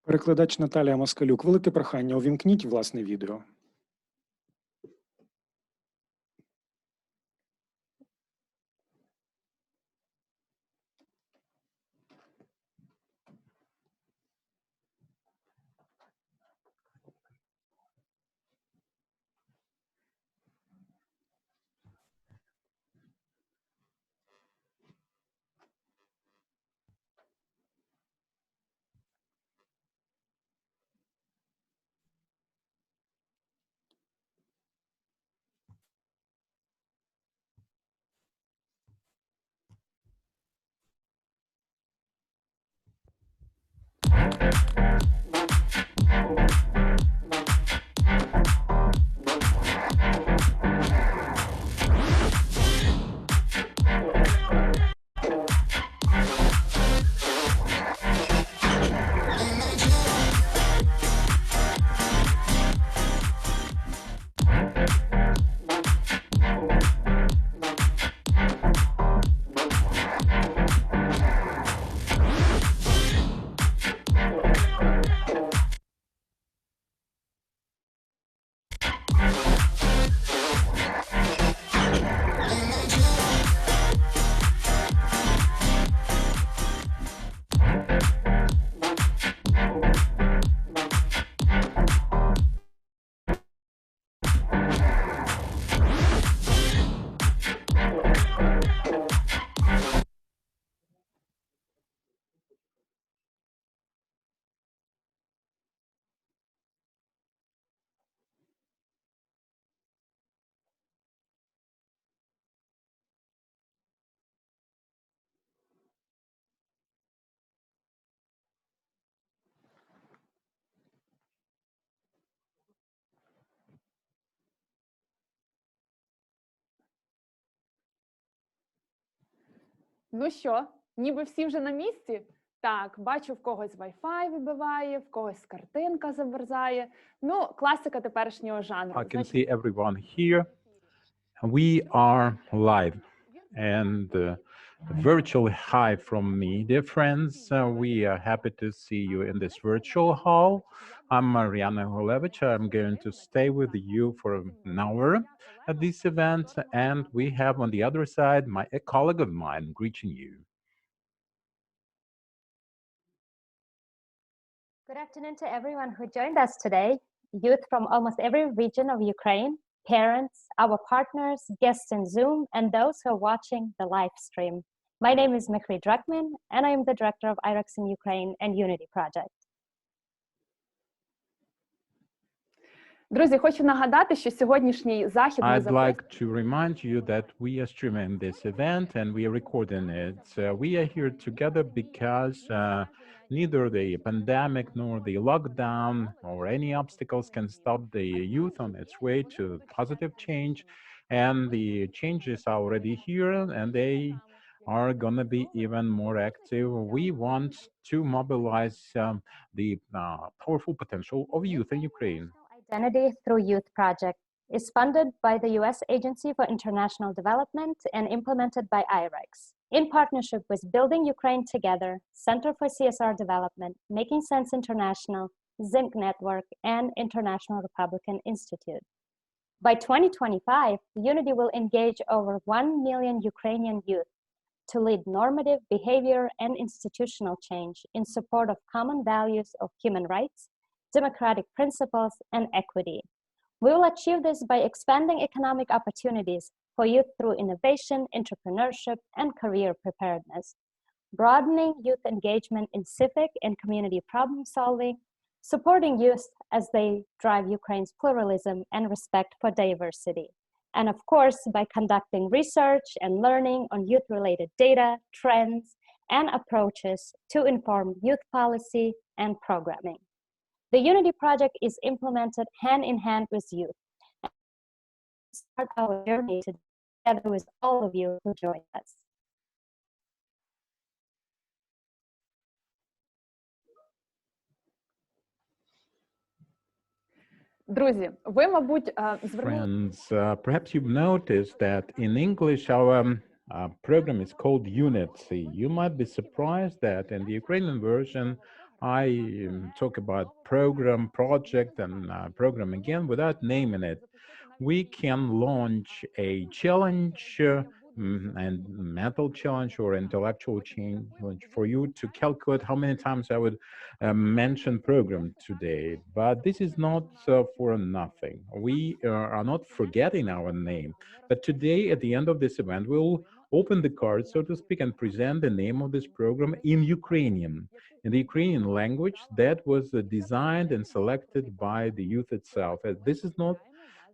Перекладач Наталія Москалюк. Велике прохання, увімкніть власне відео. Ну що, ніби всі вже на місці? Так, бачу, в когось Wi-Fi вибиває, в когось картинка замерзає. Ну, класика теперішнього жанру. I can see everyone here. We are live. And virtually hi from me, dear friends. We are happy to see you in this virtual hall. I'm Mariana Holevich. I'm going to stay with you for an hour at this event. And we have on the other side a colleague of mine greeting you. Good afternoon to everyone who joined us today. Youth from almost every region of Ukraine, parents, our partners, guests in Zoom, and those who are watching the live stream. My name is Mikri Drakman, and I am the director of IREX in Ukraine and Unity Project. Друзі, хочу нагадати, що сьогоднішній захід ми I'd like to remind you that we are streaming this event and we are recording it. We are here together because neither the pandemic nor the lockdown or any obstacles can stop the youth on its way to positive change. And the change is already here and they are going to be even more active. We want to mobilize the powerful potential of youth in Ukraine. Identity Through Youth Project is funded by the U.S. Agency for International Development and implemented by IREX in partnership with Building Ukraine Together, Center for CSR Development, Making Sense International, Zinc Network, and International Republican Institute. By 2025, Unity will engage over 1 million Ukrainian youth to lead normative behavior and institutional change in support of common values of human rights, democratic principles, and equity. We will achieve this by expanding economic opportunities for youth through innovation, entrepreneurship, and career preparedness, broadening youth engagement in civic and community problem solving, supporting youth as they drive Ukraine's pluralism and respect for diversity. And of course, by conducting research and learning on youth-related data, trends, and approaches to inform youth policy and programming. The Unity Project is implemented hand in hand with youth. And we start our journey together with all of you who joined us. Друзі, ви, мабуть, звернули Friends, perhaps you've noticed that in English our program is called Unity. You might be surprised that in the Ukrainian version I talk about program, project, and program again without naming it. We can launch a challenge and mental challenge or intellectual challenge for you to calculate how many times I would mention program today. But this is not for nothing. We are not forgetting our name. But today, at the end of this event, we'll open the card, so to speak, and present the name of this program in Ukrainian, in the Ukrainian language that was designed and selected by the youth itself. This is not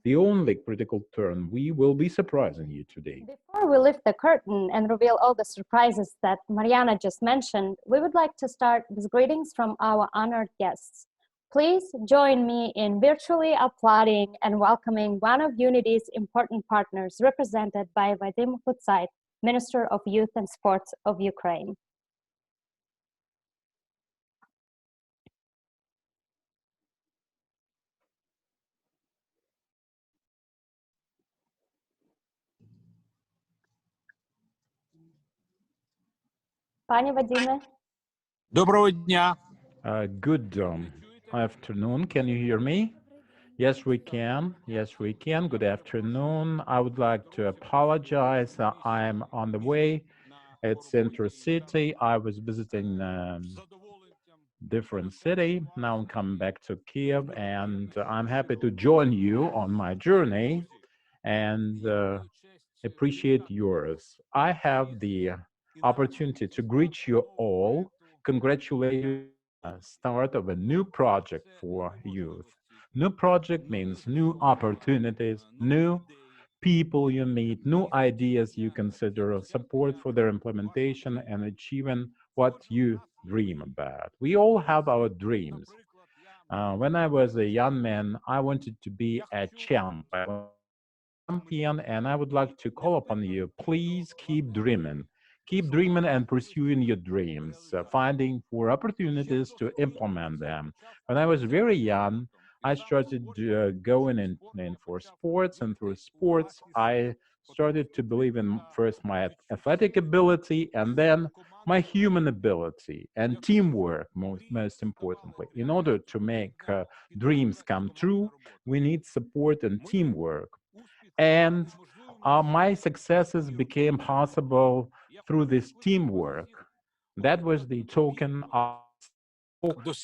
the only critical turn. We will be surprising you today. Before we lift the curtain and reveal all the surprises that Mariana just mentioned, we would like to start with greetings from our honored guests. Please join me in virtually applauding and welcoming one of Unity's important partners, represented by Vadim Hutsait, Minister of Youth and Sports of Ukraine. Пане Вадиме. Доброго дня. Good afternoon. Can you hear me? Yes, we can. Yes, we can. Good afternoon. I would like to apologize. I'm on the way. It's intercity. I was visiting different city. Now I'm coming back to Kiev, and I'm happy to join you on my journey and appreciate yours. I have the opportunity to greet you all, congratulate you on the start of a new project for youth. New project means new opportunities, new people you meet, new ideas you consider, support for their implementation and achieving what you dream about. We all have our dreams. When I was a young man, I wanted to be a champion, and I would like to call upon you, please keep dreaming. Keep dreaming and pursuing your dreams, finding for opportunities to implement them. When I was very young, I started going in for sports, and through sports, I started to believe in first my athletic ability and then my human ability and teamwork, most importantly. In order to make dreams come true, we need support and teamwork. And my successes became possible through this teamwork. That was the token of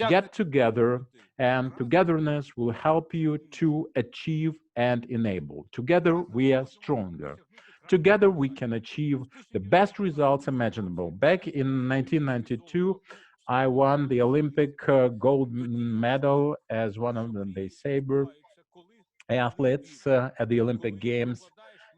get together, and togetherness will help you to achieve and enable. Together we are stronger. Together we can achieve the best results imaginable. Back in 1992, I won the Olympic gold medal as one of the saber athletes at the Olympic Games.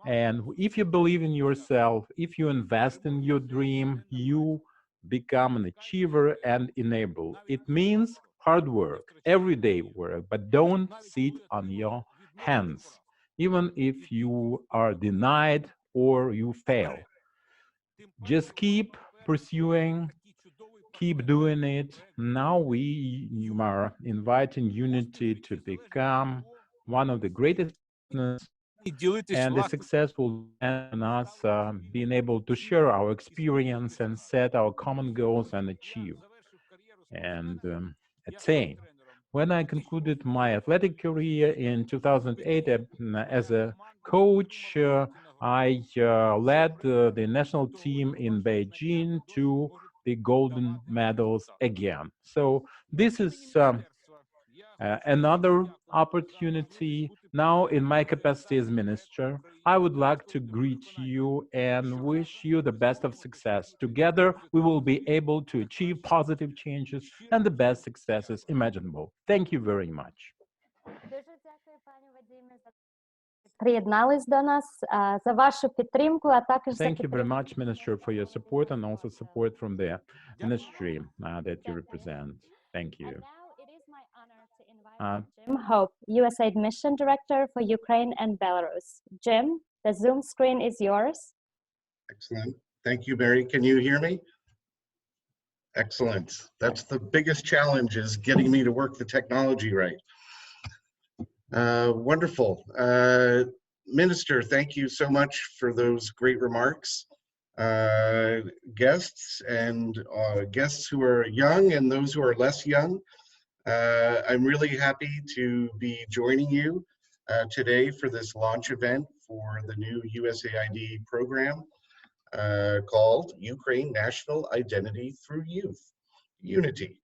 And if you believe in yourself, if you invest in your dream, you become an achiever and enable. It means hard work, everyday work, but don't sit on your hands, even if you are denied or you fail. Just keep pursuing, keep doing it. Now you are inviting Unity to become one of the greatest and the success will depend on us being able to share our experience and set our common goals and achieve and attain. When I concluded my athletic career in 2008 as a coach, I led the national team in Beijing to the golden medals again. So this is Another opportunity, now in my capacity as minister, I would like to greet you and wish you the best of success. Together, we will be able to achieve positive changes and the best successes imaginable. Thank you very much. Дуже дякую, пані Вадиме, за приєднались до нас, за вашу підтримку, а також за Thank you very підтримку. much, Minister, for your support and also support from the ministry that you represent. Thank you. And now it is my honor to invite Jim Hope, USAID Mission Director for Ukraine and Belarus. Jim, the Zoom screen is yours. Excellent. Thank you, Mary. Can you hear me? Excellent. That's the biggest challenge, is getting me to work the technology right. Wonderful. Minister, thank you so much for those great remarks. Guests and guests who are young and those who are less young, I'm really happy to be joining you today for this launch event for the new USAID program called Ukraine National Identity Through Youth, Unity.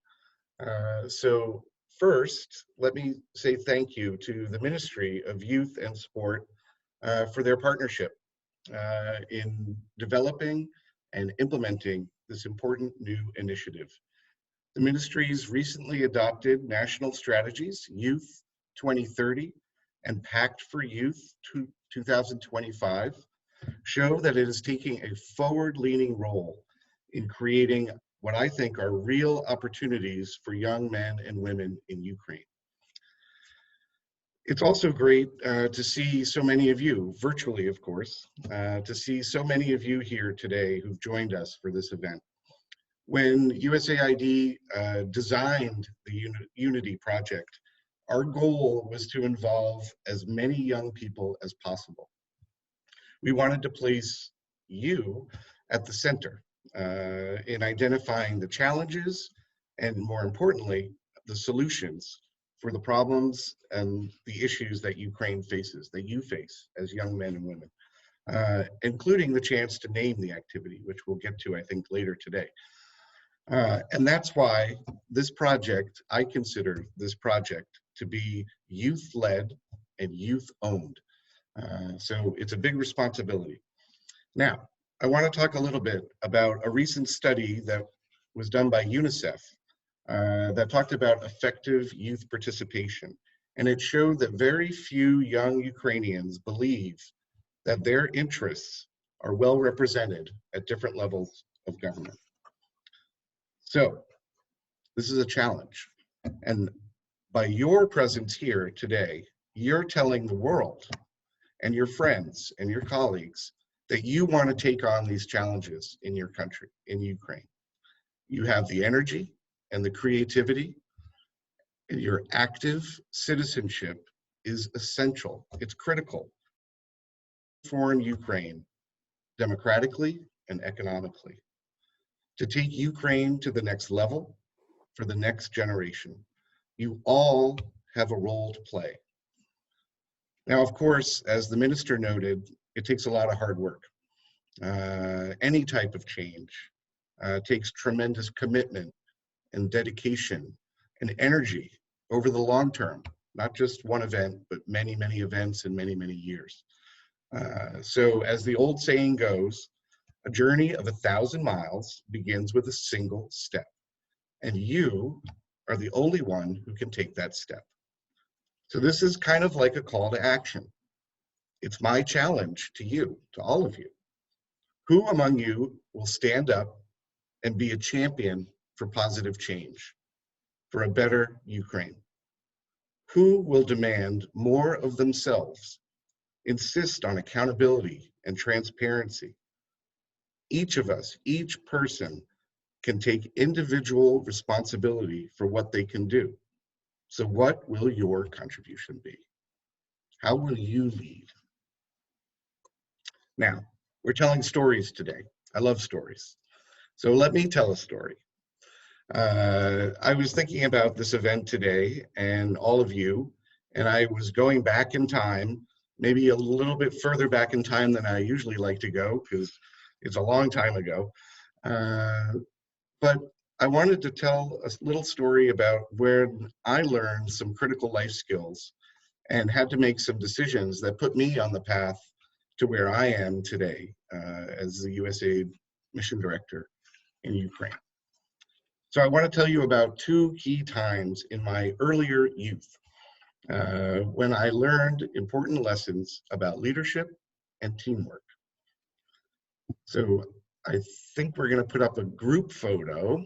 So first, let me say thank you to the Ministry of Youth and Sport for their partnership in developing and implementing this important new initiative. The ministry's recently adopted national strategies, Youth 2030 and Pact for Youth 2025, show that it is taking a forward-leaning role in creating what I think are real opportunities for young men and women in Ukraine. It's also great to see so many of you, virtually of course, to see so many of you here today who've joined us for this event. When USAID designed the Unity Project, our goal was to involve as many young people as possible. We wanted to place you at the center in identifying the challenges and, more importantly, the solutions for the problems and the issues that Ukraine faces, that you face as young men and women, including the chance to name the activity, which we'll get to, I think, later today. And that's why this project, I consider this project to be youth-led and youth-owned. So it's a big responsibility. Now, I want to talk a little bit about a recent study that was done by UNICEF that talked about effective youth participation. And it showed that very few young Ukrainians believe that their interests are well represented at different levels of government. So this is a challenge. And by your presence here today, you're telling the world and your friends and your colleagues that you want to take on these challenges in your country, in Ukraine. You have the energy and the creativity, and your active citizenship is essential. It's critical to transform Ukraine democratically and economically, to take Ukraine to the next level for the next generation. You all have a role to play. Now, of course, as the minister noted, it takes a lot of hard work. Any type of change takes tremendous commitment and dedication and energy over the long term, not just one event, but many, many events and many, many years. So as the old saying goes, a journey of 1,000 miles begins with a single step, and you are the only one who can take that step. So this is kind of like a call to action. It's my challenge to you, to all of you. Who among you will stand up and be a champion for positive change, for a better Ukraine? Who will demand more of themselves, insist on accountability and transparency? Each of us, each person can take individual responsibility for what they can do. So what will your contribution be? How will you lead? Now, we're telling stories today. I love stories. So let me tell a story. I was thinking about this event today and all of you, and I was going back in time, maybe a little bit further back in time than I usually like to go, because it's a long time ago. But I wanted to tell a little story about when I learned some critical life skills and had to make some decisions that put me on the path to where I am today as the USAID mission director in Ukraine. So I want to tell you about two key times in my earlier youth when I learned important lessons about leadership and teamwork. So I think we're going to put up a group photo.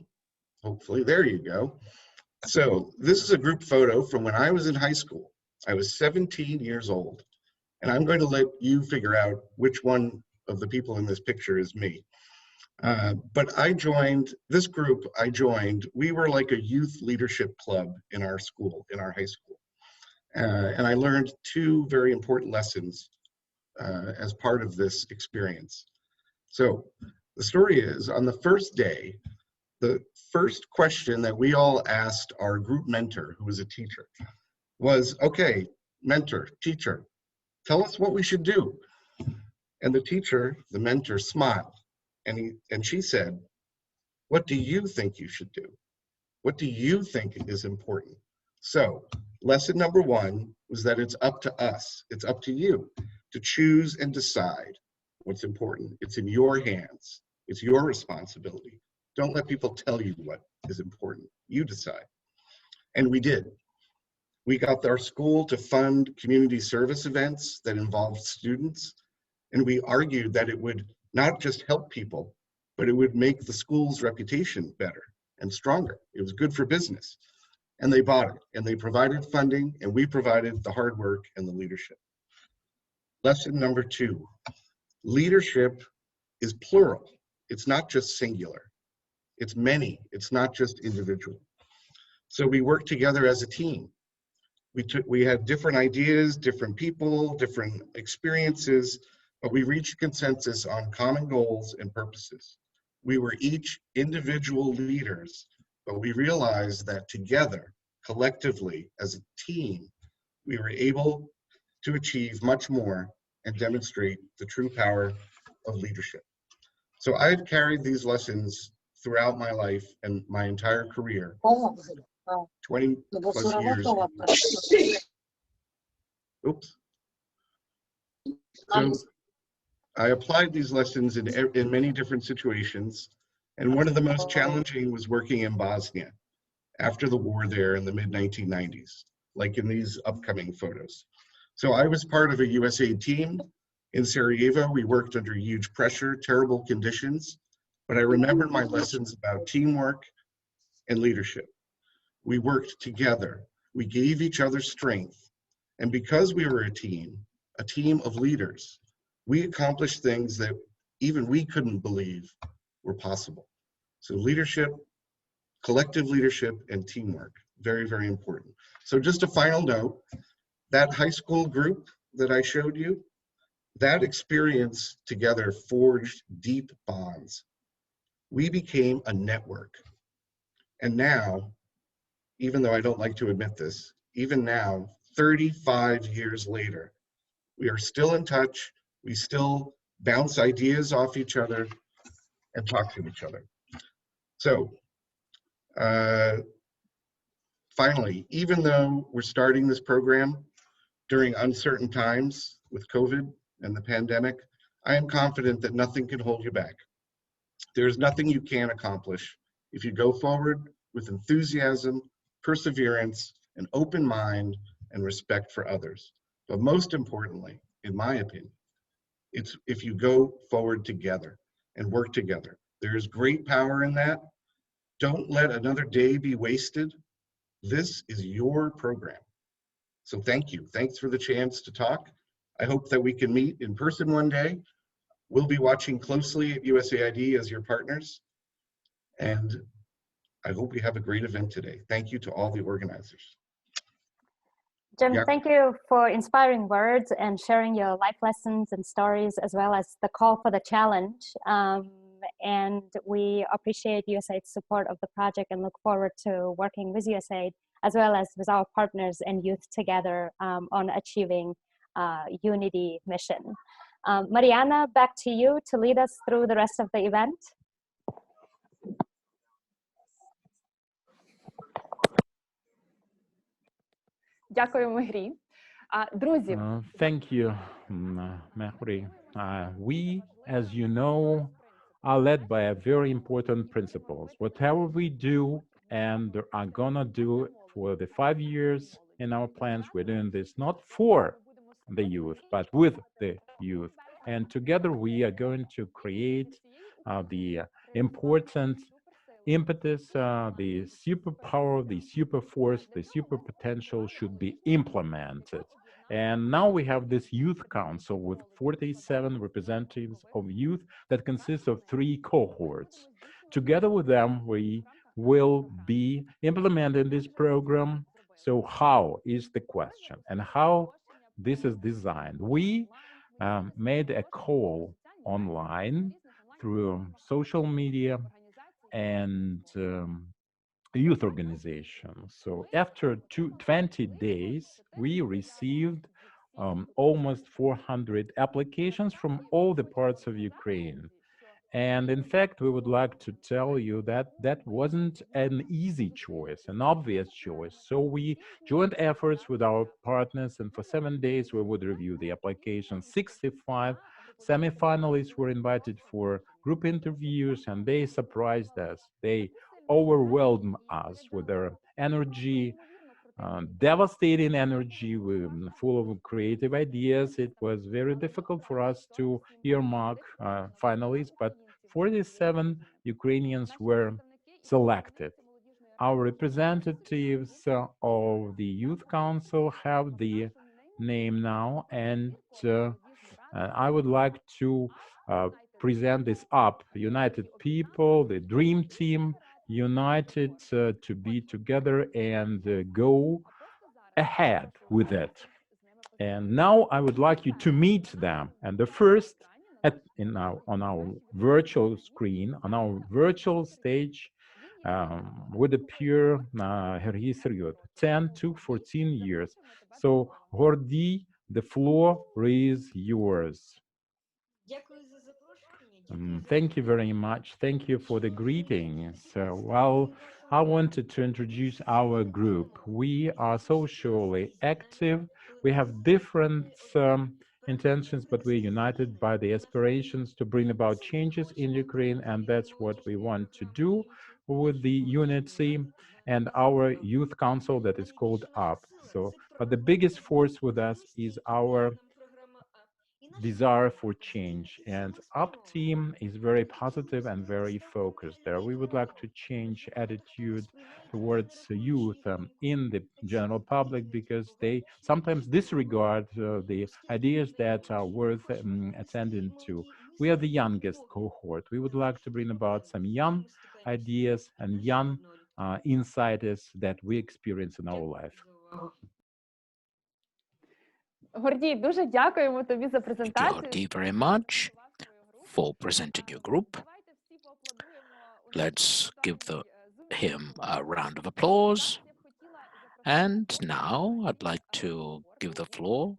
Hopefully, there you go. So this is a group photo from when I was in high school. I was 17 years old, and I'm going to let you figure out which one of the people in this picture is me. But I joined this group. We were like a youth leadership club in our school, in our high school. And I learned two very important lessons as part of this experience. So the story is, on the first day, the first question that we all asked our group mentor, who was a teacher, was, okay, mentor, teacher, tell us what we should do. And the mentor smiled, and she said, what do you think you should do? What do you think is important? So lesson number one was that it's up to us. It's up to you to choose and decide what's important. It's in your hands. It's your responsibility. Don't let people tell you what is important. You decide. And we did. We got our school to fund community service events that involved students. And we argued that it would not just help people, but it would make the school's reputation better and stronger. It was good for business. And they bought it, and they provided funding, and we provided the hard work and the leadership. Lesson number two, leadership is plural. It's not just singular. It's many. It's not just individual. So we worked together as a team. We had different ideas, different people, different experiences, but we reached consensus on common goals and purposes. We were each individual leaders, but we realized that together, collectively, as a team, we were able to achieve much more and demonstrate the true power of leadership. So I've carried these lessons throughout my life and my entire career, 20 plus years. Oops. So I applied these lessons in many different situations, and one of the most challenging was working in Bosnia after the war there in the mid-1990s, like in these upcoming photos. So I was part of a USAID team in Sarajevo. We worked under huge pressure, terrible conditions, but I remembered my lessons about teamwork and leadership. We worked together. We gave each other strength. And because we were a team of leaders, we accomplished things that even we couldn't believe were possible. So leadership, collective leadership, and teamwork, very, very important. So just a final note, that high school group that I showed you, that experience together forged deep bonds. We became a network. And now, even though I don't like to admit this, even now, 35 years later, we are still in touch. We still bounce ideas off each other and talk to each other. So finally, even though we're starting this program during uncertain times with COVID and the pandemic, I am confident that nothing can hold you back. There's nothing you can't accomplish if you go forward with enthusiasm, perseverance, an open mind, and respect for others. But most importantly, in my opinion, it's if you go forward together and work together. There is great power in that. Don't let another day be wasted. This is your program. So thank you. Thanks for the chance to talk. I hope that we can meet in person one day. We'll be watching closely at USAID as your partners. And I hope we have a great event today. Thank you to all the organizers. Jim, Yeah. thank you for inspiring words and sharing your life lessons and stories, as well as the call for the challenge. And we appreciate USAID's support of the project and look forward to working with USAID, as well as with our partners and youth together on achieving unity mission. Mariana, back to you to lead us through the rest of the event. Дякуємо грі. Друзі, Thank you, Mehri. We, as you know, are led by a very important principles. Whatever we do and are gonna do for the 5 years in our plans, we're doing this not for the youth, but with the youth. And together we are going to create the important impetus, the superpower, the super force, the super potential should be implemented. And now we have this youth council with 47 representatives of youth that consists of 3 cohorts. Together with them, we will be implementing this program. So how is the question, and how this is designed? We made a call online through social media and youth organizations. So after 20 days, we received almost 400 applications from all the parts of Ukraine. And in fact, we would like to tell you that that wasn't an easy choice, an obvious choice. So we joined efforts with our partners, and for 7 days, we would review the applications. 65 semi-finalists were invited for group interviews, and they surprised us. They overwhelmed us with their energy, devastating energy, full of creative ideas. It was very difficult for us to earmark finalists, but 47 Ukrainians were selected. Our representatives of the Youth Council have the name now, and I would like to present this up. United people, the dream team, united to be together and go ahead with it. And now I would like you to meet them. And the first on our virtual screen, on our virtual stage, would appear Hergi Seryot, 10 to 14 years. So Gordi, the floor is yours. Thank you very much. Thank you for the greetings. Well, I wanted to introduce our group. We are socially active. We have different intentions, but we're united by the aspirations to bring about changes in Ukraine, and that's what we want to do with the unity and our youth council that is called UP. So, but the biggest force with us is our desire for change, and UP team is very positive and very focused there. We would like to change attitude towards youth in the general public, because they sometimes disregard the ideas that are worth attending to. We are the youngest cohort. We would like to bring about some young ideas and young insights that we experience in our life. Гордій, дуже дякуємо тобі за Thank you, презентацію. Gordy, very much for presenting your group. Let's give him a round of applause. And now I'd like to give the floor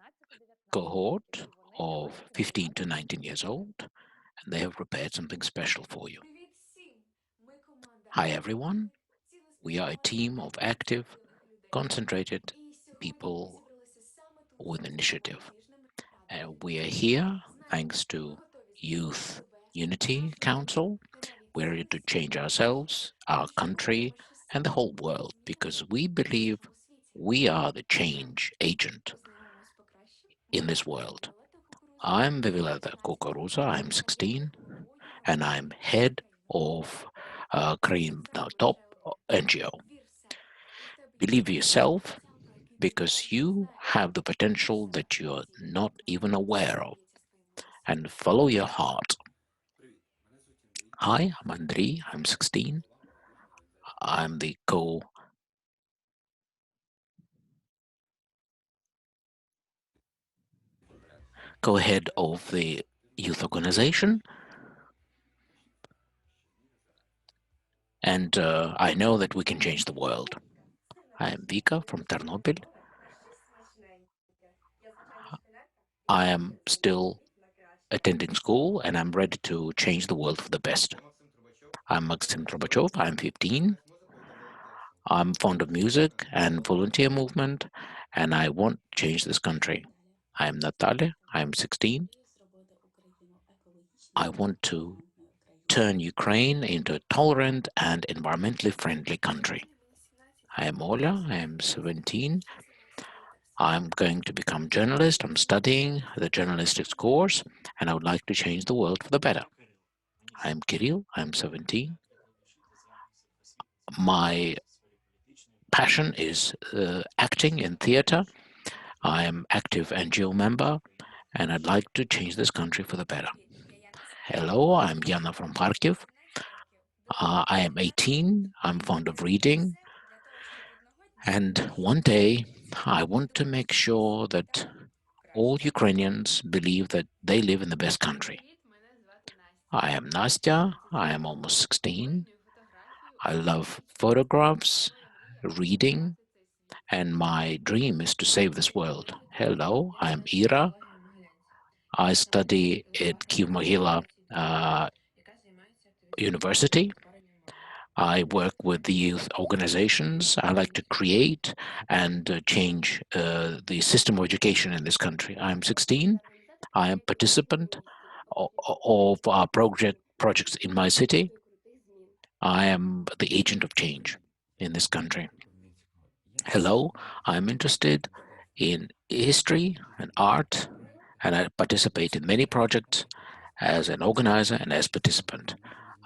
cohort of 15 to 19 years old, and they have prepared something special for you. Hi, everyone. We are a team of active, concentrated people with initiative. And we are here thanks to Youth Unity Council. We're ready to change ourselves, our country, and the whole world, because we believe we are the change agent in this world. I'm Vivileta Kukuruza, I'm 16, and I'm head of Korean top NGO. Believe yourself, because you have the potential that you're not even aware of, and follow your heart. Hi, I'm Andriy, I'm 16. I'm the co-head of the youth organization. And I know that we can change the world. I am Vika from Ternopil. I am still attending school, and I'm ready to change the world for the best. I'm Maxim Trubachov, I'm 15. I'm fond of music and volunteer movement, and I want to change this country. I am Natalia, I am 16. I want to turn Ukraine into a tolerant and environmentally friendly country. I am Oля, I am 17. I'm going to become a journalist. I'm studying the journalistics course, and I would like to change the world for the better. I am Kirill, I am 17. My passion is acting in theater. I am active NGO member, and I'd like to change this country for the better. Hello, I'm Yana from Kharkiv. I am 18. I'm fond of reading. And one day, I want to make sure that all Ukrainians believe that they live in the best country. I am Nastya. I am almost 16. I love photographs, reading, and my dream is to save this world. Hello, I am Ira. I study at Kyiv-Mohyla University. I work with the youth organizations. I like to create and change the system of education in this country. I'm 16. I am participant of our projects in my city. I am the agent of change in this country. Hello, I'm interested in history and art, and I participate in many projects as an organizer and as participant.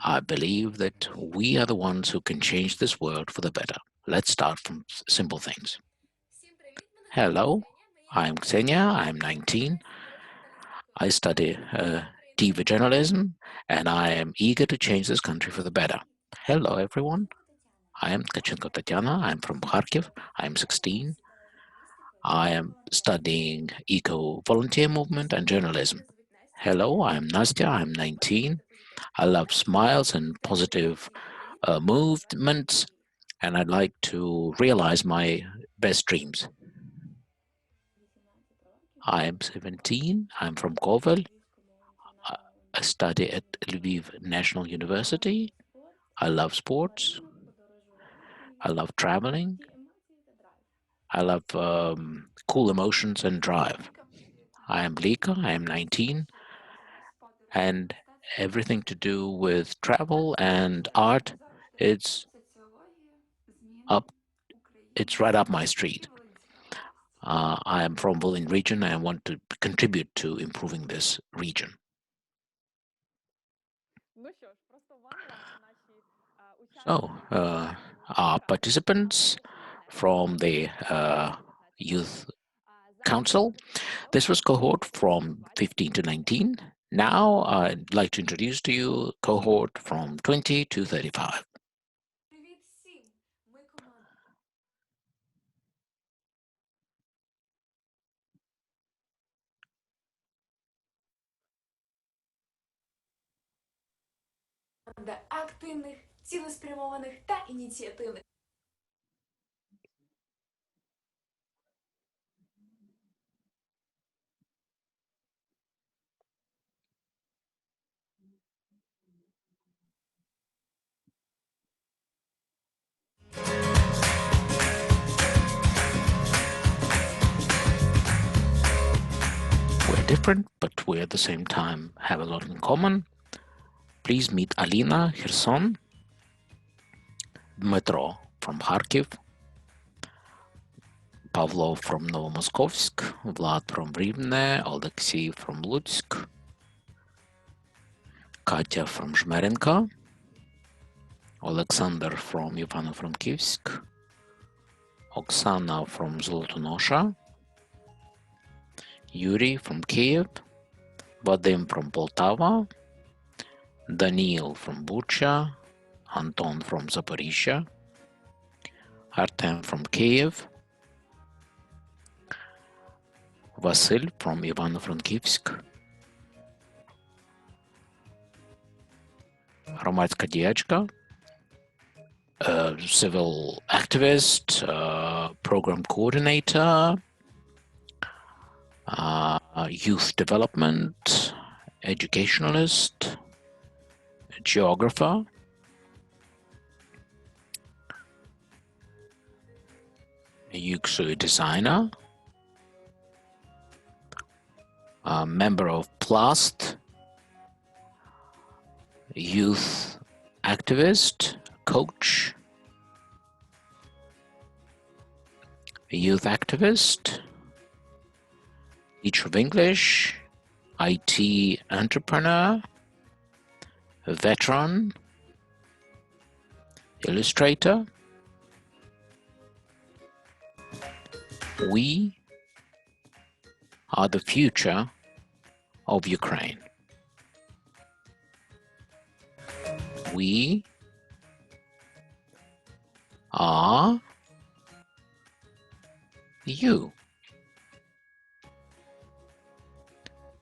I believe that we are the ones who can change this world for the better. Let's start from simple things. Hello, I'm Ksenia, I'm 19. I study TV journalism, and I am eager to change this country for the better. Hello, everyone. I am Tkachenko Tatiana, I'm from Kharkiv, I'm 16. I am studying eco-volunteer movement and journalism. Hello, I'm Nastya, I'm 19. I love smiles and positive movements, and I'd like to realize my best dreams. I am 17. I'm from Kovel. I study at Lviv National University. I love sports. I love traveling. I love cool emotions and drive. I am Lika. I am 19. And everything to do with travel and art, it's right up my street. I am from Volyn region and I want to contribute to improving this region. So, our participants from the Youth Council, this was cohort from 15 to 19. Now, I'd like to introduce to you cohort from 20 to 35. Активних, цілеспрямованих та ініціативних. We're different, but we at the same time have a lot in common. Please meet Alina Kherson, Dmitro from Kharkiv, Pavlo from Novomoskovsk, Vlad from Rivne, Alexei from Lutsk, Katya from Zhmerenka, Alexander from Ivano-Frankivsk, Oksana from Zolotonosha, Yuri from Kiev, Vadim from Poltava, Daniil from Bucha, Anton from Zaporizhia, Artem from Kiev, Vasil from Ivano-Frankivsk, Громадська діячка, civil activist, program coordinator, youth development, educationalist, geographer, UXUI designer, a member of PLAST, youth activist, coach, a youth activist, teacher of English, IT entrepreneur, a veteran, illustrator. We are the future of Ukraine. We are you.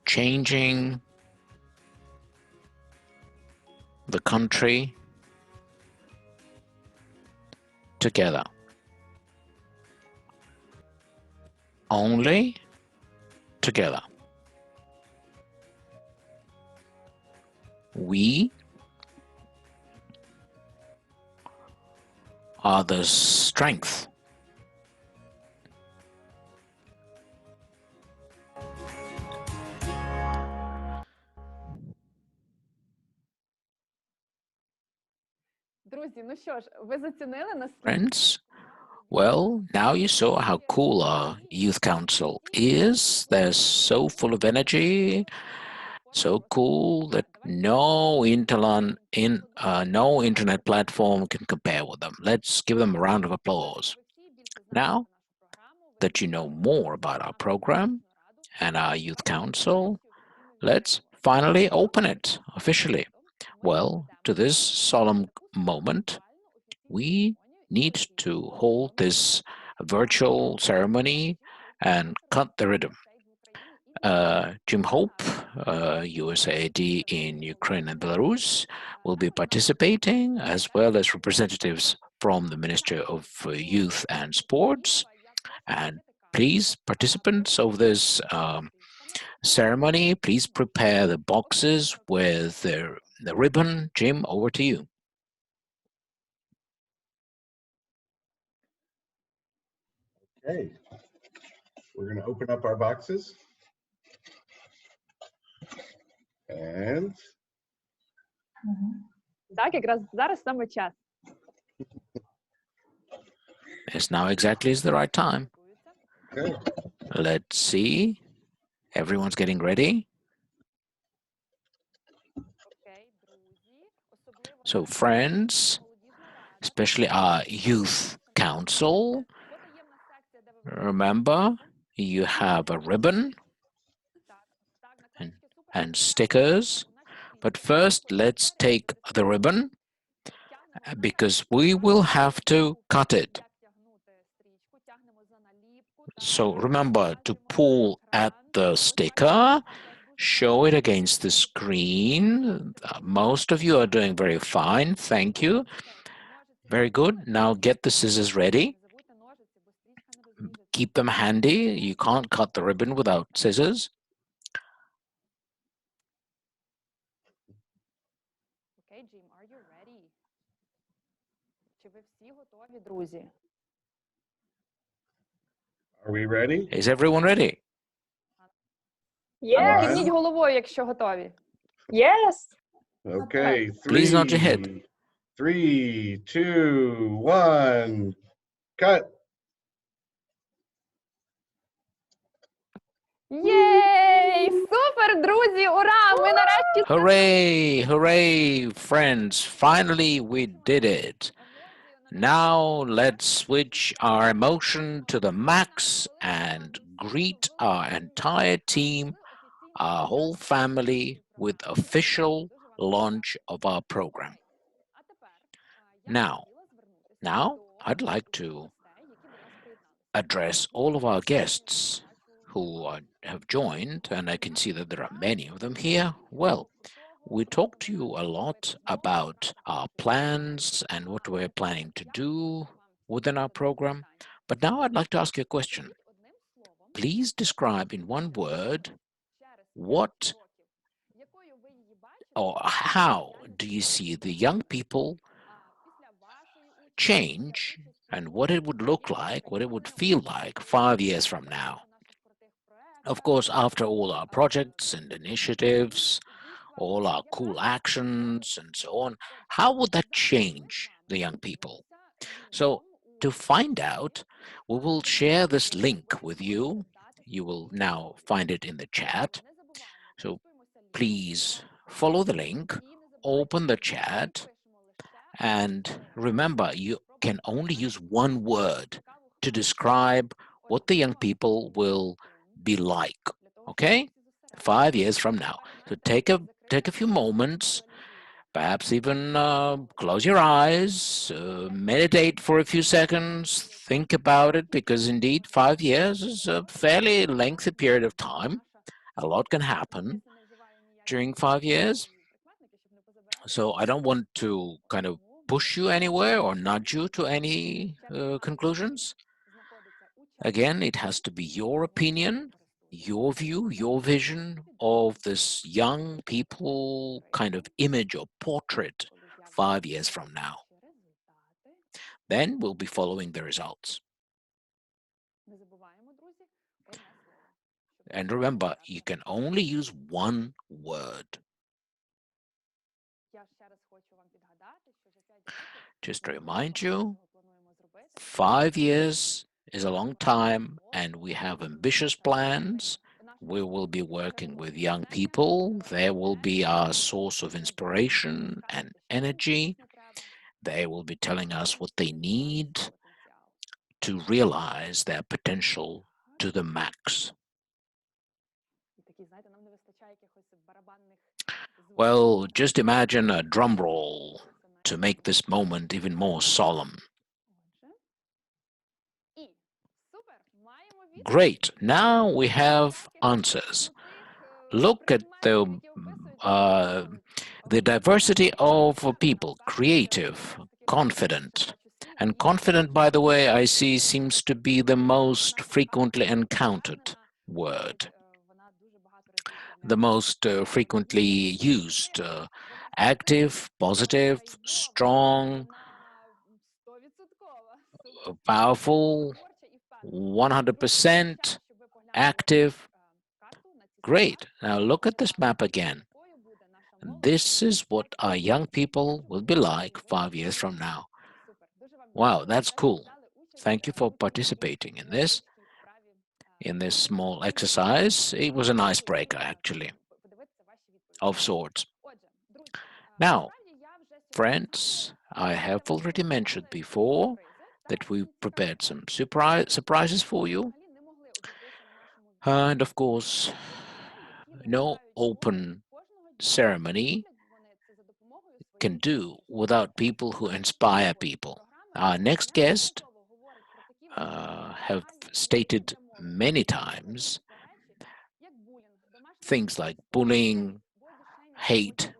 Changing the country together. Only together. We are the strength. Друзі, ну що ж, ви зацінили наскільки? Friends, well, now you saw how cool our youth council is. They're so full of energy, so cool that no internet platform can compare with them. Let's give them a round of applause. Now that you know more about our program and our youth council, let's finally open it officially. Well, to this solemn moment, we need to hold this virtual ceremony and cut the rhythm. Jim Hope, USAID in Ukraine and Belarus, will be participating, as well as representatives from the Ministry of Youth and Sports. And please, participants of this ceremony, please prepare the boxes with the ribbon. Jim, over to you. Okay, we're going to open up our boxes. And Так, якраз зараз саме час. It's now exactly the right time. okay, Let's see. Everyone's getting ready. So friends, especially our youth council, remember you have a ribbon and stickers. But first, let's take the ribbon because we will have to cut it. So remember to pull at the sticker, show it against the screen. Most of you are doing very fine. Thank you. Very good. Now get the scissors ready. Keep them handy. You can't cut the ribbon without scissors. Okay, Jim, are you ready? Чи ви всі готові, друзі? are we ready? Is everyone ready? А One. кивніть головою, якщо готові. Yes. Okay, Please nod your head. 3, 2, 1, cut. Єй! Супер, друзі! Ура! Ми нарешті Hooray, hooray, friends. Finally, we did it. Now let's switch our emotion to the max and greet our entire team, our whole family, with official launch of our program. Now, I'd like to address all of our guests who have joined, and I can see that there are many of them here. Well, we talked to you a lot about our plans and what we're planning to do within our program. But now I'd like to ask you a question. Please describe in one word what or how do you see the young people change and what it would look like, what it would feel like 5 years from now. Of course, after all our projects and initiatives, all our cool actions and so on, how would that change the young people? So to find out, we will share this link with you. You will now find it in the chat. So please follow the link, open the chat, and remember, you can only use one word to describe what the young people will be like, okay? 5 years from now. So take a few moments, perhaps even close your eyes, meditate for a few seconds, think about it, because indeed 5 years is a fairly lengthy period of time. A lot can happen during 5 years. So I don't want to kind of push you anywhere or nudge you to any conclusions. Again, it has to be your opinion, your view, your vision of this young people kind of image or portrait 5 years from now. Then we'll be following the results. And remember, you can only use one word. Just to remind you, 5 years is a long time, and we have ambitious plans. We will be working with young people. They will be our source of inspiration and energy. They will be telling us what they need to realize their potential to the max. Well, just imagine a drum roll to make this moment even more solemn. Great. Now we have answers. Look at the diversity of people: creative, confident. And confident, by the way, I see seems to be the most frequently encountered word, the most frequently used. Active, positive, strong, powerful, 100%, active. Great. Now look at this map again. This is what our young people will be like 5 years from now. Wow, that's cool. Thank you for participating in this small exercise. It was an icebreaker, actually, of sorts. Now, friends, I have already mentioned before that we've prepared some surprises for you. And of course, no open ceremony can do without people who inspire people. Our next guest have stated many times things like bullying, hate,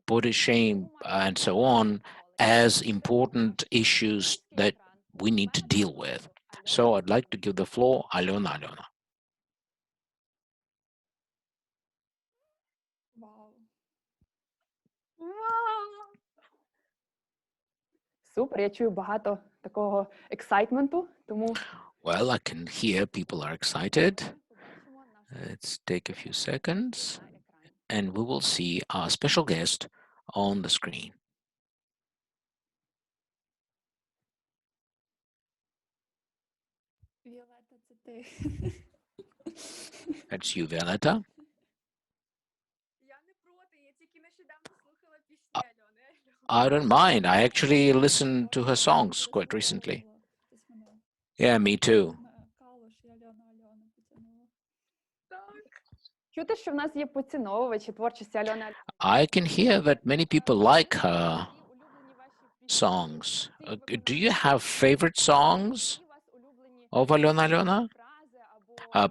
body shame, and so on as important issues that we need to deal with. So I'd like to give the floor Alona. Супер, я чую багато такого ексайтменту, тому... Well, I can hear people are excited. Let's take a few seconds, and we will see our special guest on the screen. Віолетта, це ти. That's you, Violetta. Я не проти, я тільки нещодавно слухала пісні Альони. I don't mind. I actually listened to her songs quite recently. Yeah, me too. Калуш і Альона потягнула. Так. Чути, що в нас є поціновувачі творчості Альони. I can hear that many people like her songs. Do you have favorite songs of Alona?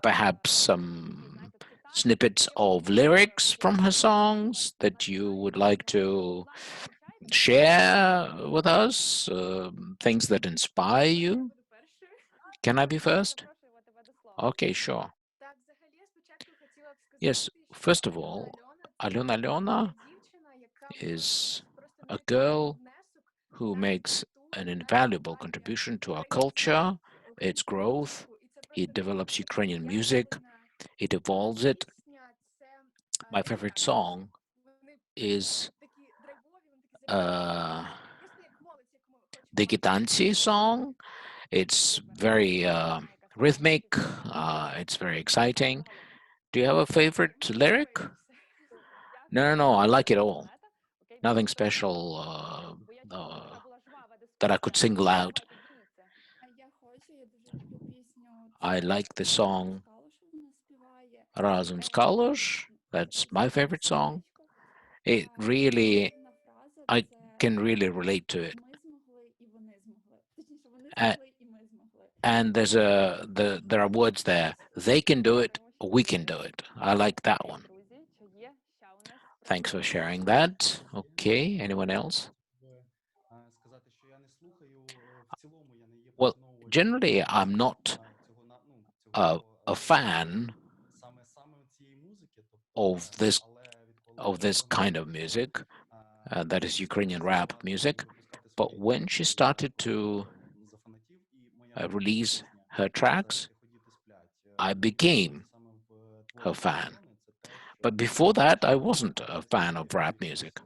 Perhaps some snippets of lyrics from her songs that you would like to share with us, things that inspire you? Can I be first? Okay, sure. Yes, first of all, Alona is a girl who makes an invaluable contribution to our culture, its growth. It develops Ukrainian music. It evolves it. My favorite song is the song. It's very rhythmic. It's very exciting. Do you have a favorite lyric? No, I like it all. Nothing special that I could single out. I like the song Razом. That's my favorite song. It really, I can really relate to it. And there are words there. They can do it, we can do it. I like that one. Thanks for sharing that. Okay, anyone else? Well, generally, I'm not a fan of this kind of music, that is Ukrainian rap music. But when she started to release her tracks, I became her fan. But before that, I wasn't a fan of rap music.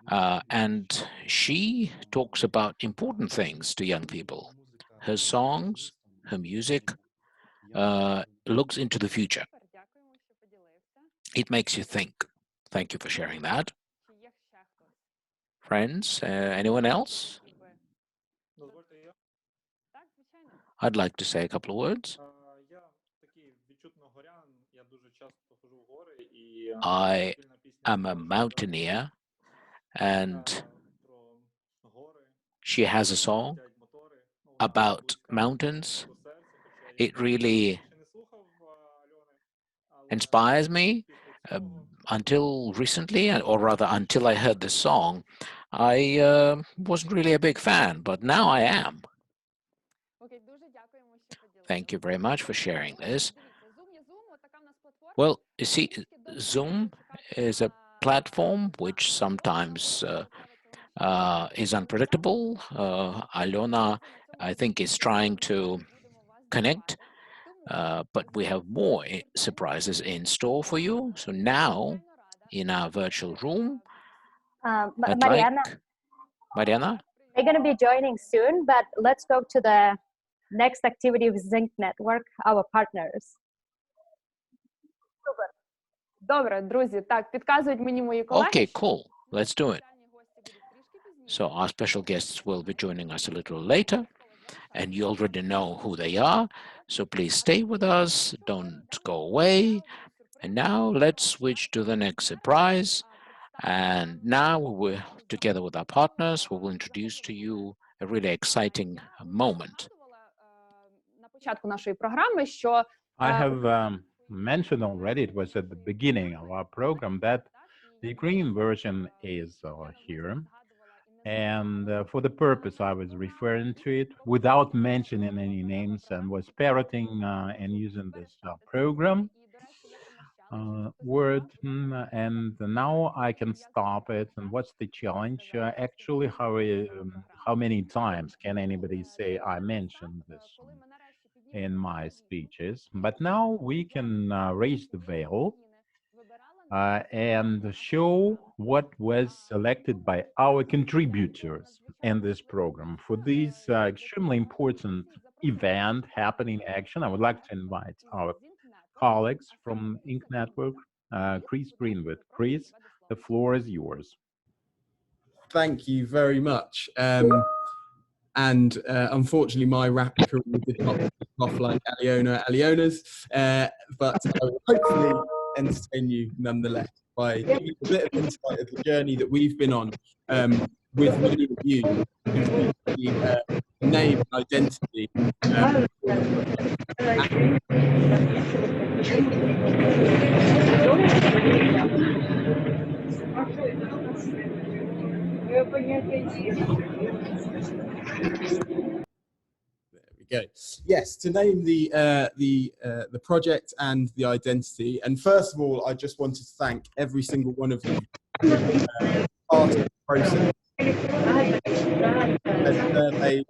And she talks about important things to young people. Her songs, her music looks into the future. It makes you think. Thank you for sharing that. Friends, anyone else? I'd like to say a couple of words. I am a mountaineer, and she has a song about mountains. It really inspires me. Until recently, or rather until I heard this song, I wasn't really a big fan, but now I am. Thank you very much for sharing this. Well, you see, Zoom is a platform which sometimes is unpredictable. Alona, I think, is trying to connect, but we have more surprises in store for you. So now, in our virtual room, Mariana? They're going to be joining soon, but let's go to the next activity with Zinc Network, our partners. Добре, друзі, так, підказують мені мої колеги. Okay, cool. Let's do it. So our special guests will be joining us a little later, and you already know who they are. So please stay with us, don't go away. And now let's switch to the next surprise. And now we're together with our partners, we will introduce to you a really exciting moment. На початку нашої програми, що I have mentioned already, it was at the beginning of our program, that the Ukrainian version is here. And for the purpose I was referring to it, without mentioning any names, and was parroting and using this program word. And now I can stop it. And what's the challenge? Actually, how many times can anybody say I mentioned this in my speeches? But now we can raise the veil and show what was selected by our contributors in this program. For this extremely important event happening action, I would like to invite our colleagues from Ink Network, Chris Greenwood. Chris, the floor is yours. Thank you very much. And unfortunately, my rap career did not kick off like Aliona's, but I will hopefully entertain you nonetheless by giving you a bit of insight of the journey that we've been on with many of you, the name and identity. Go. Yes, to name the project and the identity. And first of all, I just wanted to thank every single one of you who part of the process. surveys.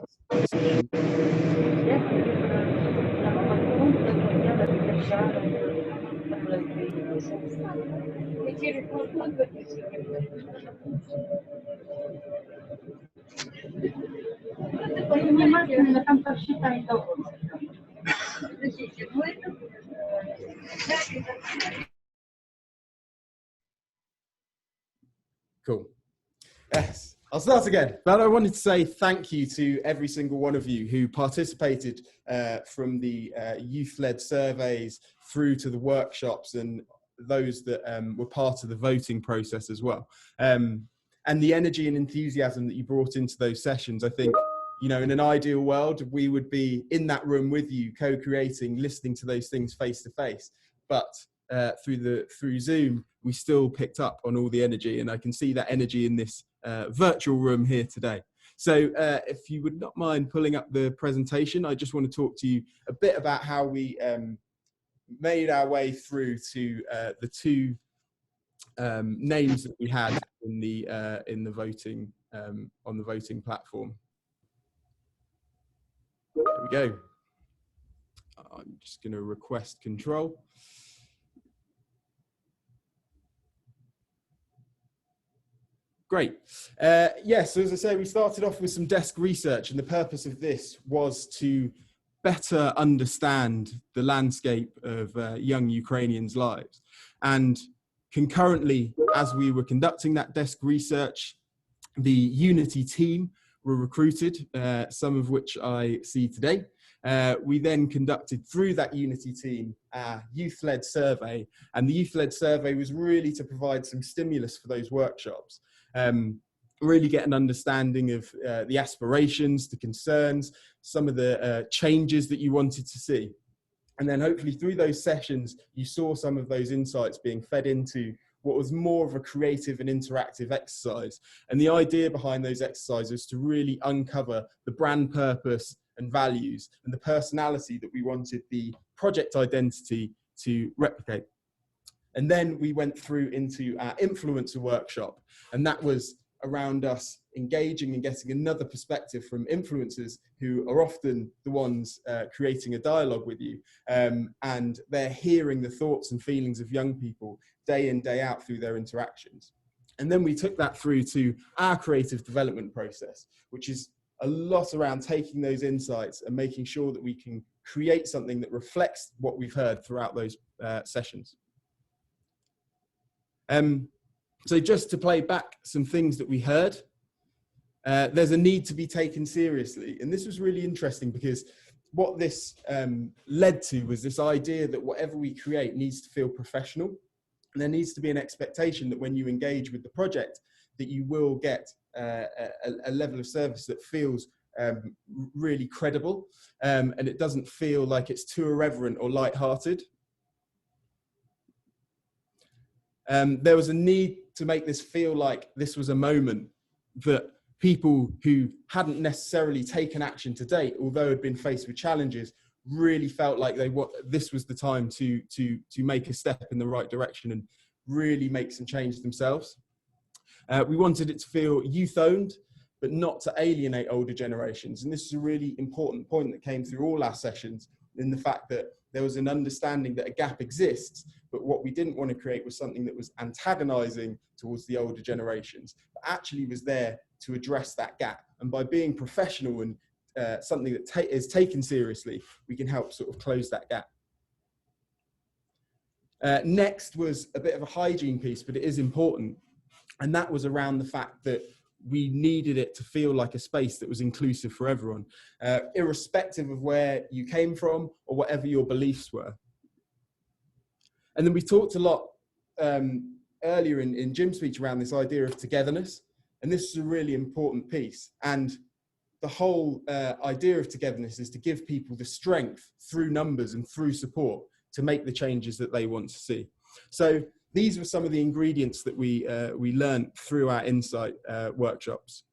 Cool. Yes, I'll start again. But I wanted to say thank you to every single one of you who participated from the youth-led surveys through to the workshops and those that were part of the voting process as well. And the energy and enthusiasm that you brought into those sessions, I think, you know, in an ideal world, we would be in that room with you, co-creating, listening to those things face to face. But through Zoom, we still picked up on all the energy, and I can see that energy in this virtual room here today. So if you would not mind pulling up the presentation, I just want to talk to you a bit about how we made our way through to the two names that we had in the voting on the voting platform. There we go. I'm just going to request control. Great. Yes, so as I say, we started off with some desk research, and the purpose of this was to better understand the landscape of young Ukrainians' lives. And concurrently, as we were conducting that desk research, the Unity team were recruited, some of which I see today. We then conducted through that Unity team a youth-led survey, and the youth-led survey was really to provide some stimulus for those workshops. Really get an understanding of the aspirations, the concerns, some of the changes that you wanted to see. And then hopefully through those sessions, you saw some of those insights being fed into what was more of a creative and interactive exercise. And the idea behind those exercises to really uncover the brand purpose and values and the personality that we wanted the project identity to replicate. And then we went through into our influencer workshop, and that was around us engaging and getting another perspective from influencers who are often the ones creating a dialogue with you, and they're hearing the thoughts and feelings of young people day in, day out through their interactions. And then we took that through to our creative development process, which is a lot around taking those insights and making sure that we can create something that reflects what we've heard throughout those sessions. So just to play back some things that we heard, there's a need to be taken seriously. And this was really interesting because what this led to was this idea that whatever we create needs to feel professional. And there needs to be an expectation that when you engage with the project, that you will get a level of service that feels really credible, and it doesn't feel like it's too irreverent or lighthearted. There was a need to make this feel like this was a moment that people who hadn't necessarily taken action to date, although had been faced with challenges, really felt like this was the time to make a step in the right direction and really make some change themselves. We wanted it to feel youth-owned, but not to alienate older generations. And this is a really important point that came through all our sessions, in the fact that there was an understanding that a gap exists, but what we didn't want to create was something that was antagonizing towards the older generations, but actually was there to address that gap. And by being professional and something that is taken seriously, we can help sort of close that gap. Next was a bit of a hygiene piece, but it is important. And that was around the fact that we needed it to feel like a space that was inclusive for everyone, irrespective of where you came from or whatever your beliefs were. And then we talked a lot earlier in Jim's speech around this idea of togetherness. And this is a really important piece. And the whole idea of togetherness is to give people the strength through numbers and through support to make the changes that they want to see. So these were some of the ingredients that we learned through our insight workshops.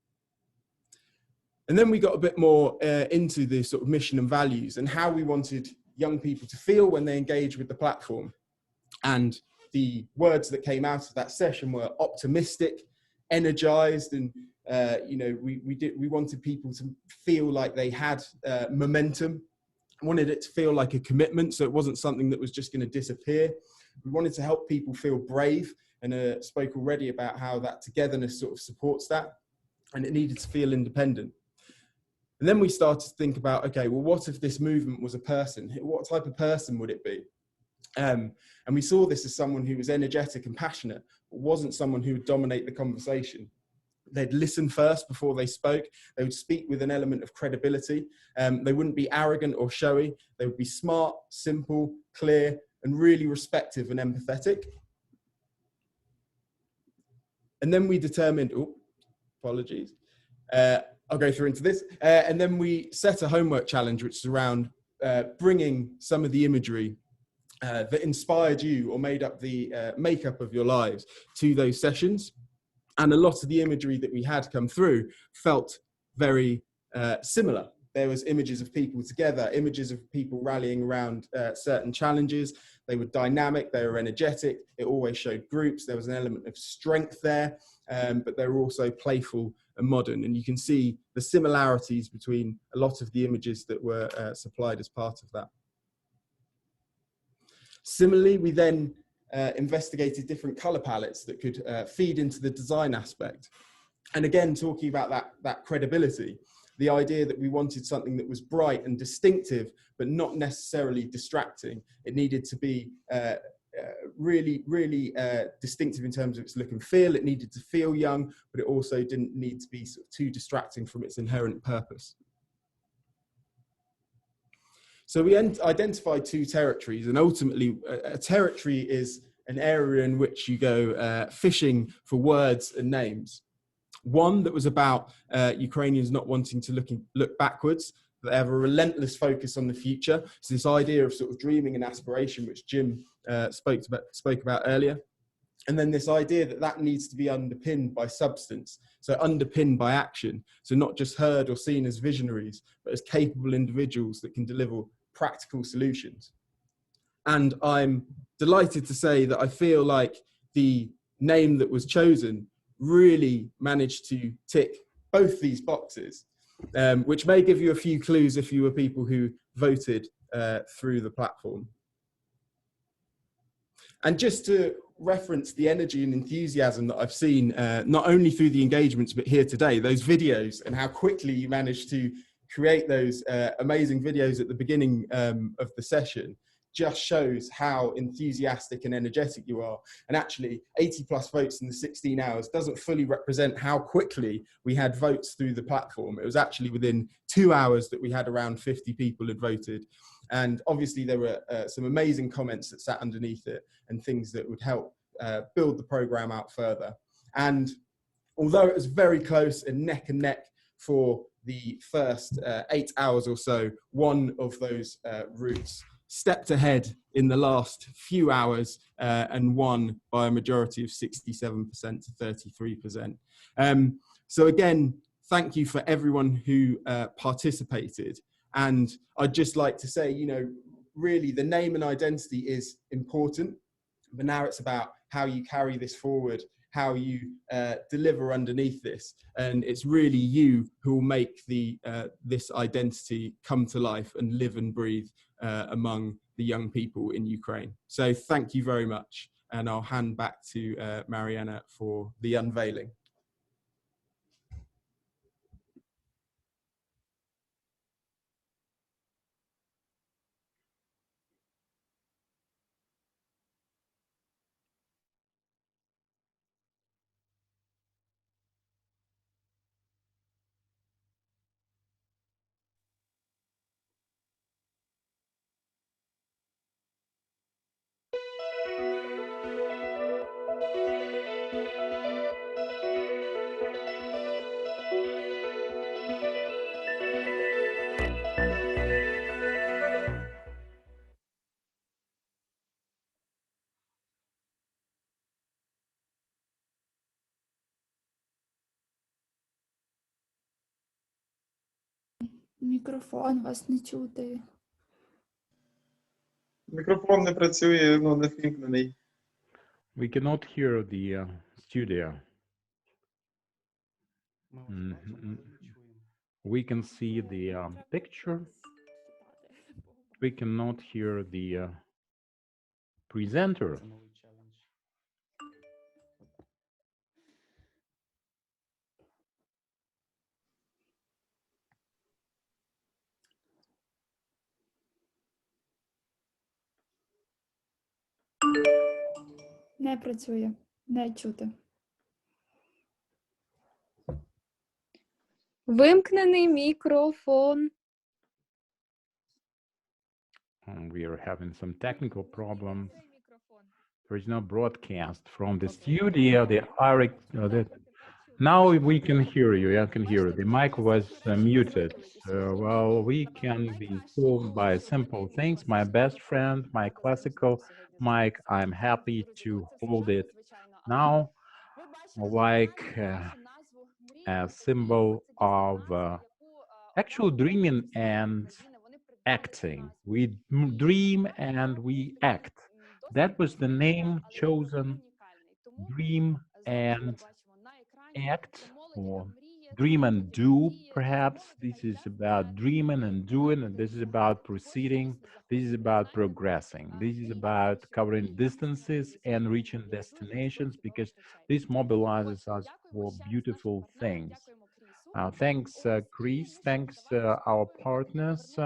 And then we got a bit more into the sort of mission and values and how we wanted young people to feel when they engage with the platform. And the words that came out of that session were optimistic, energized, and You know, we wanted people to feel like they had momentum, wanted it to feel like a commitment, so it wasn't something that was just going to disappear. We wanted to help people feel brave, and spoke already about how that togetherness sort of supports that, and it needed to feel independent. And then we started to think about, okay, well, what if this movement was a person? What type of person would it be? And we saw this as someone who was energetic and passionate, but wasn't someone who would dominate the conversation. They'd listen first before they spoke. They would speak with an element of credibility. They wouldn't be arrogant or showy. They would be smart, simple, clear, and really respectful and empathetic. And then we determined, oh, apologies. I'll go through into this. And then we set a homework challenge, which is around bringing some of the imagery that inspired you or made up the makeup of your lives to those sessions. And a lot of the imagery that we had come through felt very similar. There was images of people together, images of people rallying around certain challenges. They were dynamic, they were energetic. It always showed groups. There was an element of strength there, but they were also playful and modern. And you can see the similarities between a lot of the images that were supplied as part of that. Similarly, we then investigated different color palettes that could feed into the design aspect. And again, talking about that credibility, the idea that we wanted something that was bright and distinctive, but not necessarily distracting. It needed to be really distinctive in terms of its look and feel. It needed to feel young, but it also didn't need to be sort of too distracting from its inherent purpose. So we identified two territories, and ultimately a territory is an area in which you go fishing for words and names. One that was about Ukrainians not wanting to look backwards, but they have a relentless focus on the future. So this idea of sort of dreaming and aspiration, which Jim spoke about earlier. And then this idea that needs to be underpinned by substance, so underpinned by action. So not just heard or seen as visionaries, but as capable individuals that can deliver practical solutions. And I'm delighted to say that I feel like the name that was chosen really managed to tick both these boxes, which may give you a few clues if you were people who voted through the platform. And just to reference the energy and enthusiasm that I've seen, not only through the engagements, but here today, those videos and how quickly you managed to create those amazing videos at the beginning of the session just shows how enthusiastic and energetic you are. And actually 80+ votes in the 16 hours doesn't fully represent how quickly we had votes through the platform. It was actually within 2 hours that we had around 50 people had voted. And obviously there were some amazing comments that sat underneath it and things that would help build the program out further. And although it was very close and neck for the first 8 hours or so, one of those routes stepped ahead in the last few hours and won by a majority of 67% to 33%. So again, thank you for everyone who participated. And I'd just like to say, you know, really the name and identity is important, but now it's about how you carry this forward, how you deliver underneath this. And it's really you who will make this identity come to life and live and breathe among the young people in Ukraine. So thank you very much. And I'll hand back to Mariana for the unveiling. Мікрофон, вас не чути. Мікрофон не працює, ну, не ввімкнений. We cannot hear the studio. Mhm. We can see the picture. We cannot hear the presenter. Не працює, не чути. Вимкнений мікрофон. We are having some technical problems. There is no broadcast from the studio. Now we can hear you. I can hear you. The mic was muted. Well, we can be solved by simple things. My best friend, my classical mic, I'm happy to hold it now like a symbol of actual dreaming and acting. We dream and we act. That was the name chosen, dream and act, or dream and do, perhaps. This is about dreaming and doing, and this is about proceeding. This is about progressing. This is about covering distances and reaching destinations, because this mobilizes us for beautiful things. Thanks, Chris. Thanks, our partners.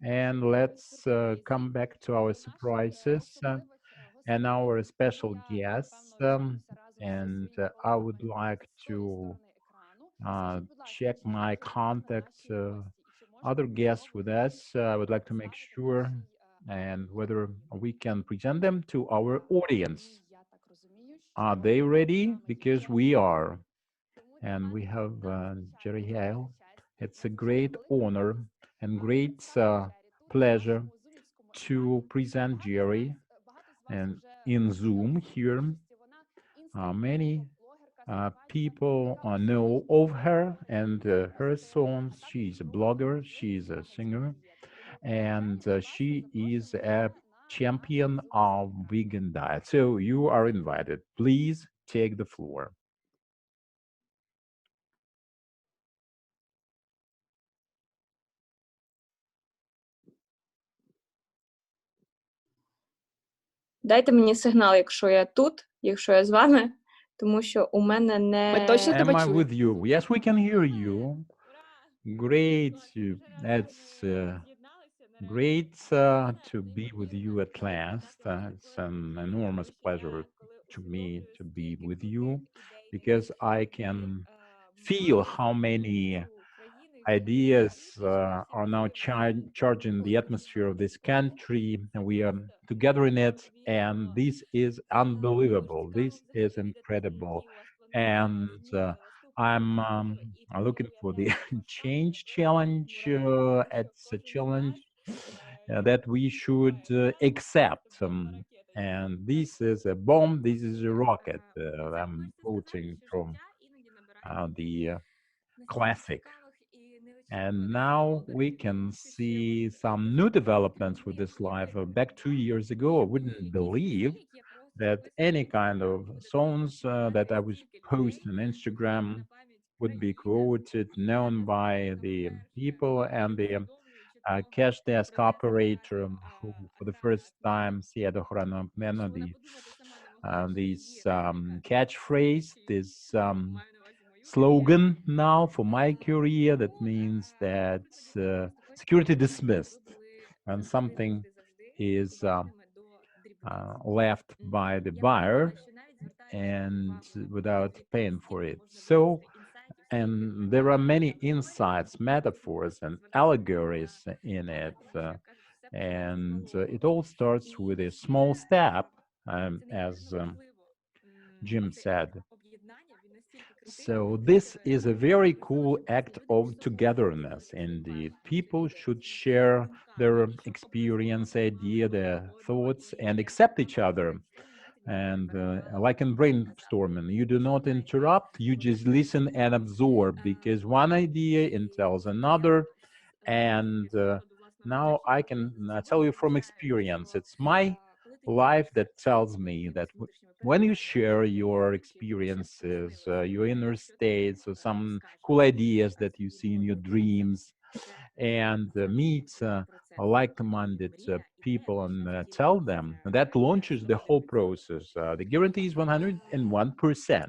And let's come back to our surprises and our special guests. And I would like to check my contact other guests with us. I would like to make sure and whether we can present them to our audience. Are they ready? Because we are. And we have Jerry Hale. It's a great honor and great pleasure to present Jerry and in Zoom here. Many people know of her and her songs. She's a blogger, she's a singer, and she is a champion of vegan diet. So you are invited. Please take the floor. Дайте мені сигнал, якщо я тут, якщо я з вами, тому що у мене не... Ми точно Am тебе I чуємо. with you? Yes, we can hear you. Great. That's great to be with you at last. It's an enormous pleasure to me to be with you, because I can feel how many ideas are now charging the atmosphere of this country, and we are together in it, and this is unbelievable. This is incredible. And I'm looking for the change challenge. It's a challenge that we should accept. And this is a bomb, this is a rocket. I'm quoting from the classic. And now we can see some new developments with this live. Back 2 years ago, I wouldn't believe that any kind of songs that I was posting on Instagram would be quoted, known by the people, and the cash desk operator who, for the first time, said this catchphrase, this slogan now for my career, that means that security dismissed when something is left by the buyer and without paying for it. So, and there are many insights, metaphors, and allegories in it. And it all starts with a small step, as Jim said. So this is a very cool act of togetherness. Indeed, people should share their experience, idea, their thoughts, and accept each other. And like in brainstorming, you do not interrupt, you just listen and absorb, because one idea entails another. And now I can tell you from experience, it's my life that tells me that when you share your experiences, your inner states, or some cool ideas that you see in your dreams, and meet like-minded people and tell them, that launches the whole process. The guarantee is 101%.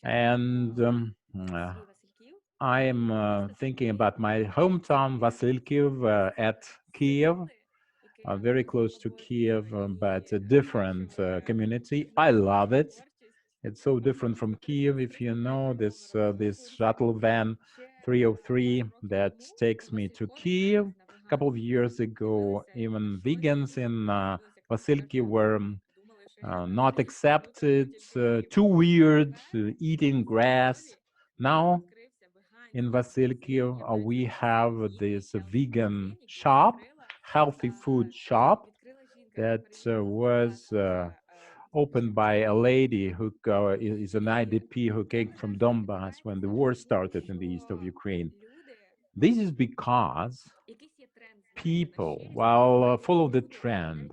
And I'm thinking about my hometown, Vasilkiv, at Kiev, very close to Kiev, but a different community. I love it. It's so different from Kiev. If you know this shuttle van 303 that takes me to Kiev. A couple of years ago, even vegans in Vasilki were not accepted, too weird, eating grass. Now in Vasilki, we have this vegan shop, healthy food shop that was opened by a lady who is an IDP who came from Donbass when the war started in the east of Ukraine. This is because people, while follow the trend,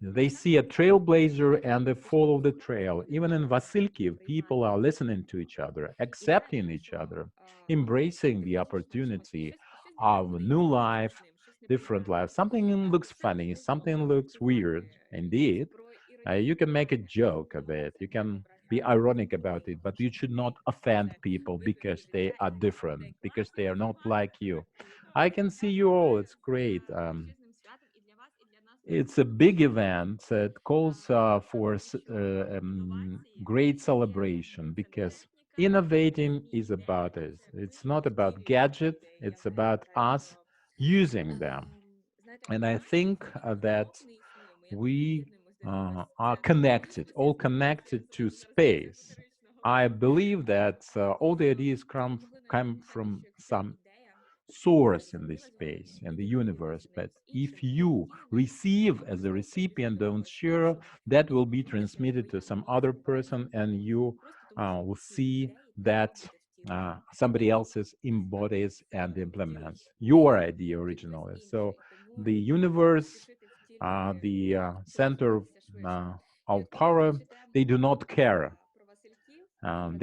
they see a trailblazer and they follow the trail. Even in Vasilkiv, people are listening to each other, accepting each other, embracing the opportunity of new life, different life. Something looks funny, something looks weird. Indeed, you can make a joke of it. You can be ironic about it, but you should not offend people because they are different, because they are not like you. I can see you all. It's great. It's a big event that calls for great celebration because innovating is about it. It's not about gadget. It's about us using them. And I think that we are connected, all connected to space. I believe that all the ideas come from some source in this space and the universe. But if you receive as a recipient, don't share, that will be transmitted to some other person, and you will see that somebody else's embodies and implements your idea originally. So the universe, the center of power, they do not care.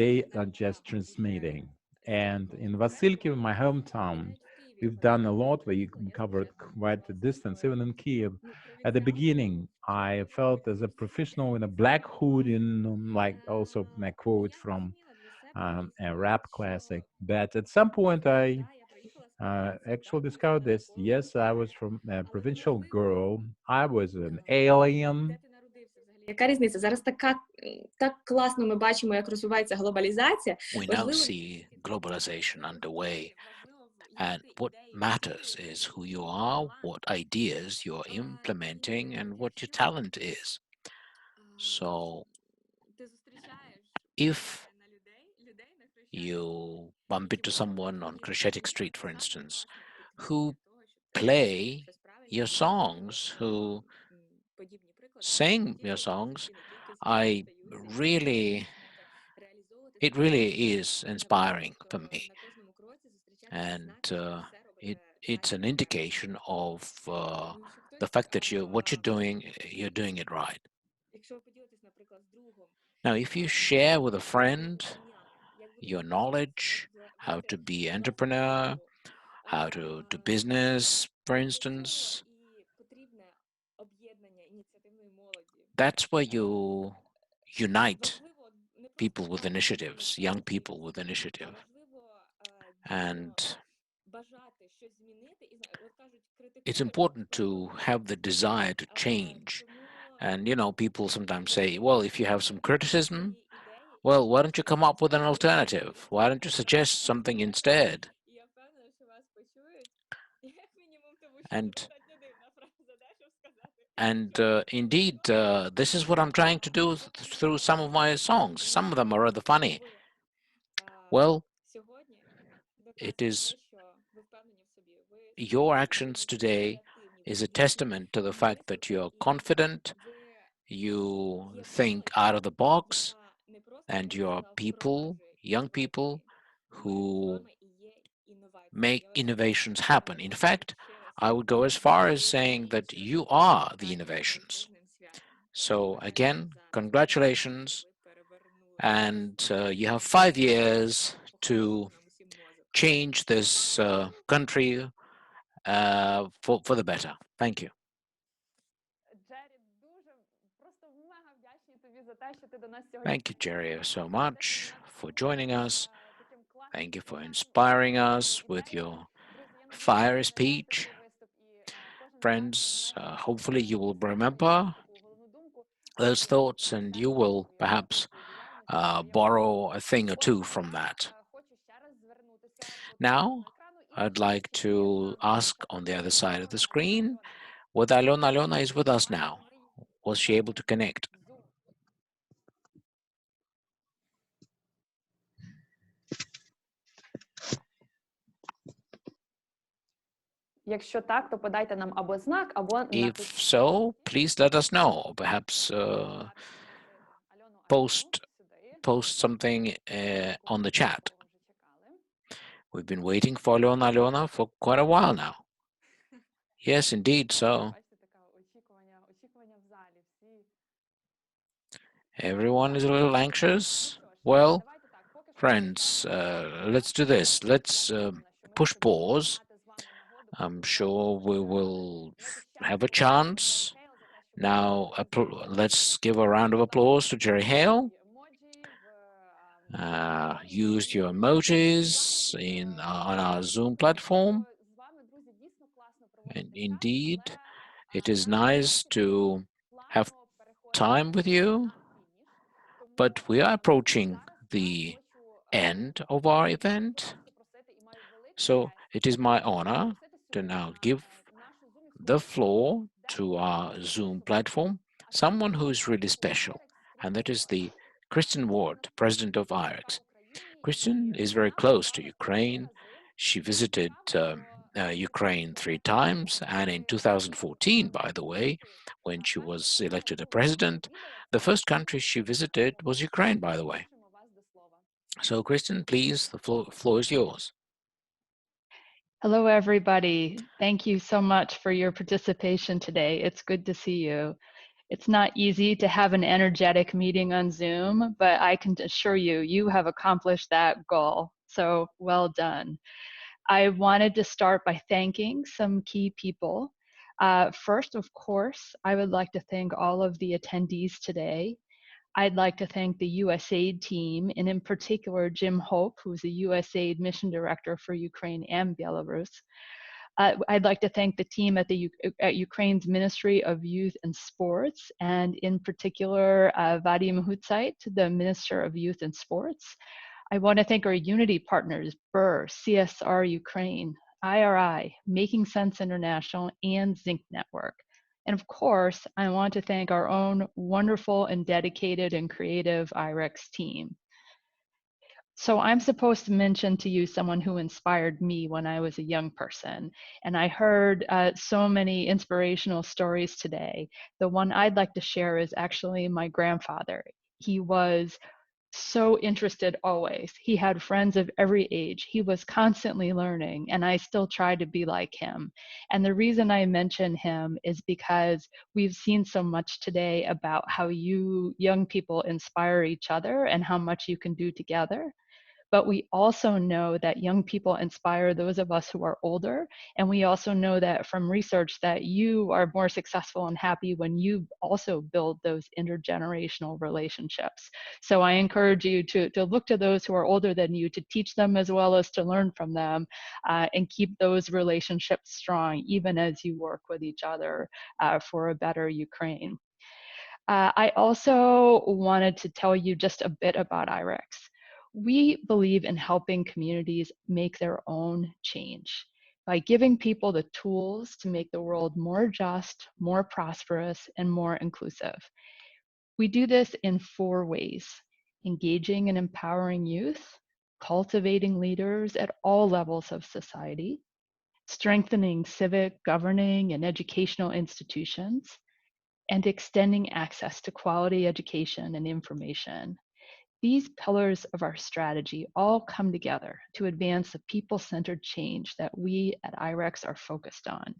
They are just transmitting. And in Vasilkiv, my hometown, we've done a lot. We covered quite a distance, even in Kiev. At the beginning, I felt as a professional in a black hood, in like also a quote from a rap classic. But at some point, I actually discovered this. Yes, I was from a provincial girl. I was an alien. Яка різниця? Зараз так класно ми бачимо, як розвивається глобалізація. We now see globalization underway, and what matters is who you are, what ideas you're implementing, and what your talent is. So if you bump into someone on Crescetic Street, for instance, who play your songs, who sing your songs, it really is inspiring for me. And it's an indication of the fact that what you're doing it right. Now, if you share with a friend your knowledge, how to be entrepreneur, how to do business, for instance, that's where you unite people with initiatives, young people with initiative. And it's important to have the desire to change. And, people sometimes say, well, if you have some criticism, well, why don't you come up with an alternative? Why don't you suggest something instead? And indeed, this is what I'm trying to do through some of my songs. Some of them are rather funny. Well, it is your actions today is a testament to the fact that you're confident, you think out of the box, and you're people, young people, who make innovations happen. In fact, I would go as far as saying that you are the innovations. So again, congratulations. And you have 5 years to change this country for the better. Thank you. Джері, дуже просто мега вдячні тобі за те, що ти до нас сьогодні. Thank you, Jerry, so much for joining us. Таким класним Thank you for спікером, inspiring класними us with your Друзі, я надіюся, fiery що speech. цей виступ і кожен з Friends, вас знайде hopefully you will таку remember головну думку. those thoughts and you will perhaps borrow a thing or two from that. Хочу ще раз звернутися Now, екрану і I'd like to ask on the other side of the screen whether Alona. Alona is with us now. Was she able to connect? Якщо так, то подайте нам або знак, або If so, please let us know. Perhaps post something on the chat. We've been waiting for Alona for quite a while now. Yes, indeed, so. Everyone is a little anxious. Well, friends, let's do this. Let's push pause. I'm sure we will have a chance. Now, let's give a round of applause to Jerry Hale. Use your emojis on our Zoom platform. And indeed, it is nice to have time with you, but we are approaching the end of our event. So it is my honor to now give the floor to our Zoom platform, someone who is really special, and that is the Kristen Ward, president of IREX. Kristen is very close to Ukraine. She visited Ukraine 3 times, and in 2014, by the way, when she was elected a president, the first country she visited was Ukraine, by the way. So, Kristen, please, the floor is yours. Hello, everybody. Thank you so much for your participation today. It's good to see you. It's not easy to have an energetic meeting on Zoom, but I can assure you, you have accomplished that goal. So well done. I wanted to start by thanking some key people. First, of course, I would like to thank all of the attendees today. I'd like to thank the USAID team, and in particular, Jim Hope, who's the USAID Mission Director for Ukraine and Belarus. I'd like to thank the team at Ukraine's Ministry of Youth and Sports, and in particular, Vadim Hutsait, the Minister of Youth and Sports. I want to thank our Unity partners, BER, CSR Ukraine, IRI, Making Sense International, and Zinc Network. And of course, I want to thank our own wonderful and dedicated and creative IREX team. So I'm supposed to mention to you someone who inspired me when I was a young person. And I heard so many inspirational stories today. The one I'd like to share is actually my grandfather. He was so interested always. He had friends of every age. He was constantly learning, and I still try to be like him. And the reason I mention him is because we've seen so much today about how you young people inspire each other and how much you can do together. But we also know that young people inspire those of us who are older. And we also know that from research that you are more successful and happy when you also build those intergenerational relationships. So I encourage you to look to those who are older than you, to teach them as well as to learn from them, and keep those relationships strong, even as you work with each other for a better Ukraine. I also wanted to tell you just a bit about IREX. We believe in helping communities make their own change by giving people the tools to make the world more just, more prosperous, and more inclusive. We do this in 4 ways: engaging and empowering youth, cultivating leaders at all levels of society, strengthening civic, governing, and educational institutions, and extending access to quality education and information. These pillars of our strategy all come together to advance the people-centered change that we at IREX are focused on.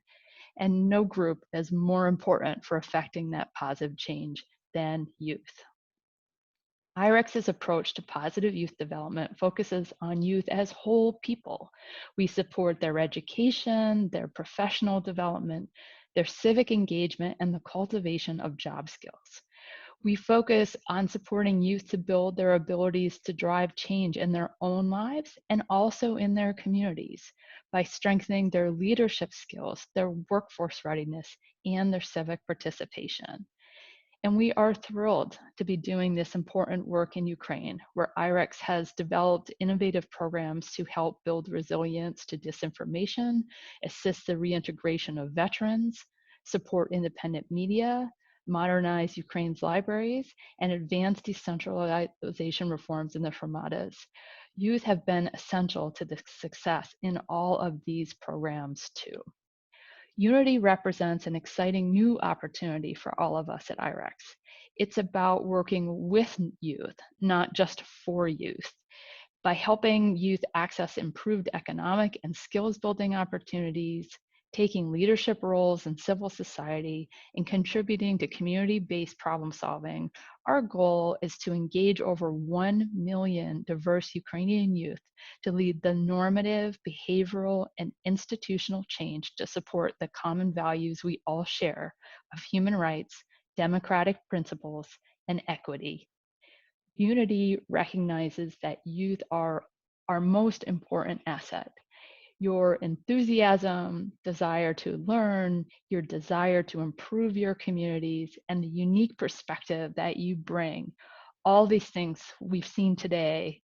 and no group is more important for affecting that positive change than youth. IREX's approach to positive youth development focuses on youth as whole people. We support their education, their professional development, their civic engagement, and the cultivation of job skills. We focus on supporting youth to build their abilities to drive change in their own lives and also in their communities by strengthening their leadership skills, their workforce readiness, and their civic participation. And we are thrilled to be doing this important work in Ukraine, where IREX has developed innovative programs to help build resilience to disinformation, assist the reintegration of veterans, support independent media, modernize Ukraine's libraries, and advance decentralization reforms in the Formadas. Youth have been essential to the success in all of these programs too. Unity represents an exciting new opportunity for all of us at IREX. It's about working with youth, not just for youth. By helping youth access improved economic and skills building opportunities, taking leadership roles in civil society, and contributing to community-based problem solving, our goal is to engage over 1 million diverse Ukrainian youth to lead the normative, behavioral, and institutional change to support the common values we all share of human rights, democratic principles, and equity. Unity recognizes that youth are our most important asset. Your enthusiasm, desire to learn, your desire to improve your communities, and the unique perspective that you bring. All these things we've seen today,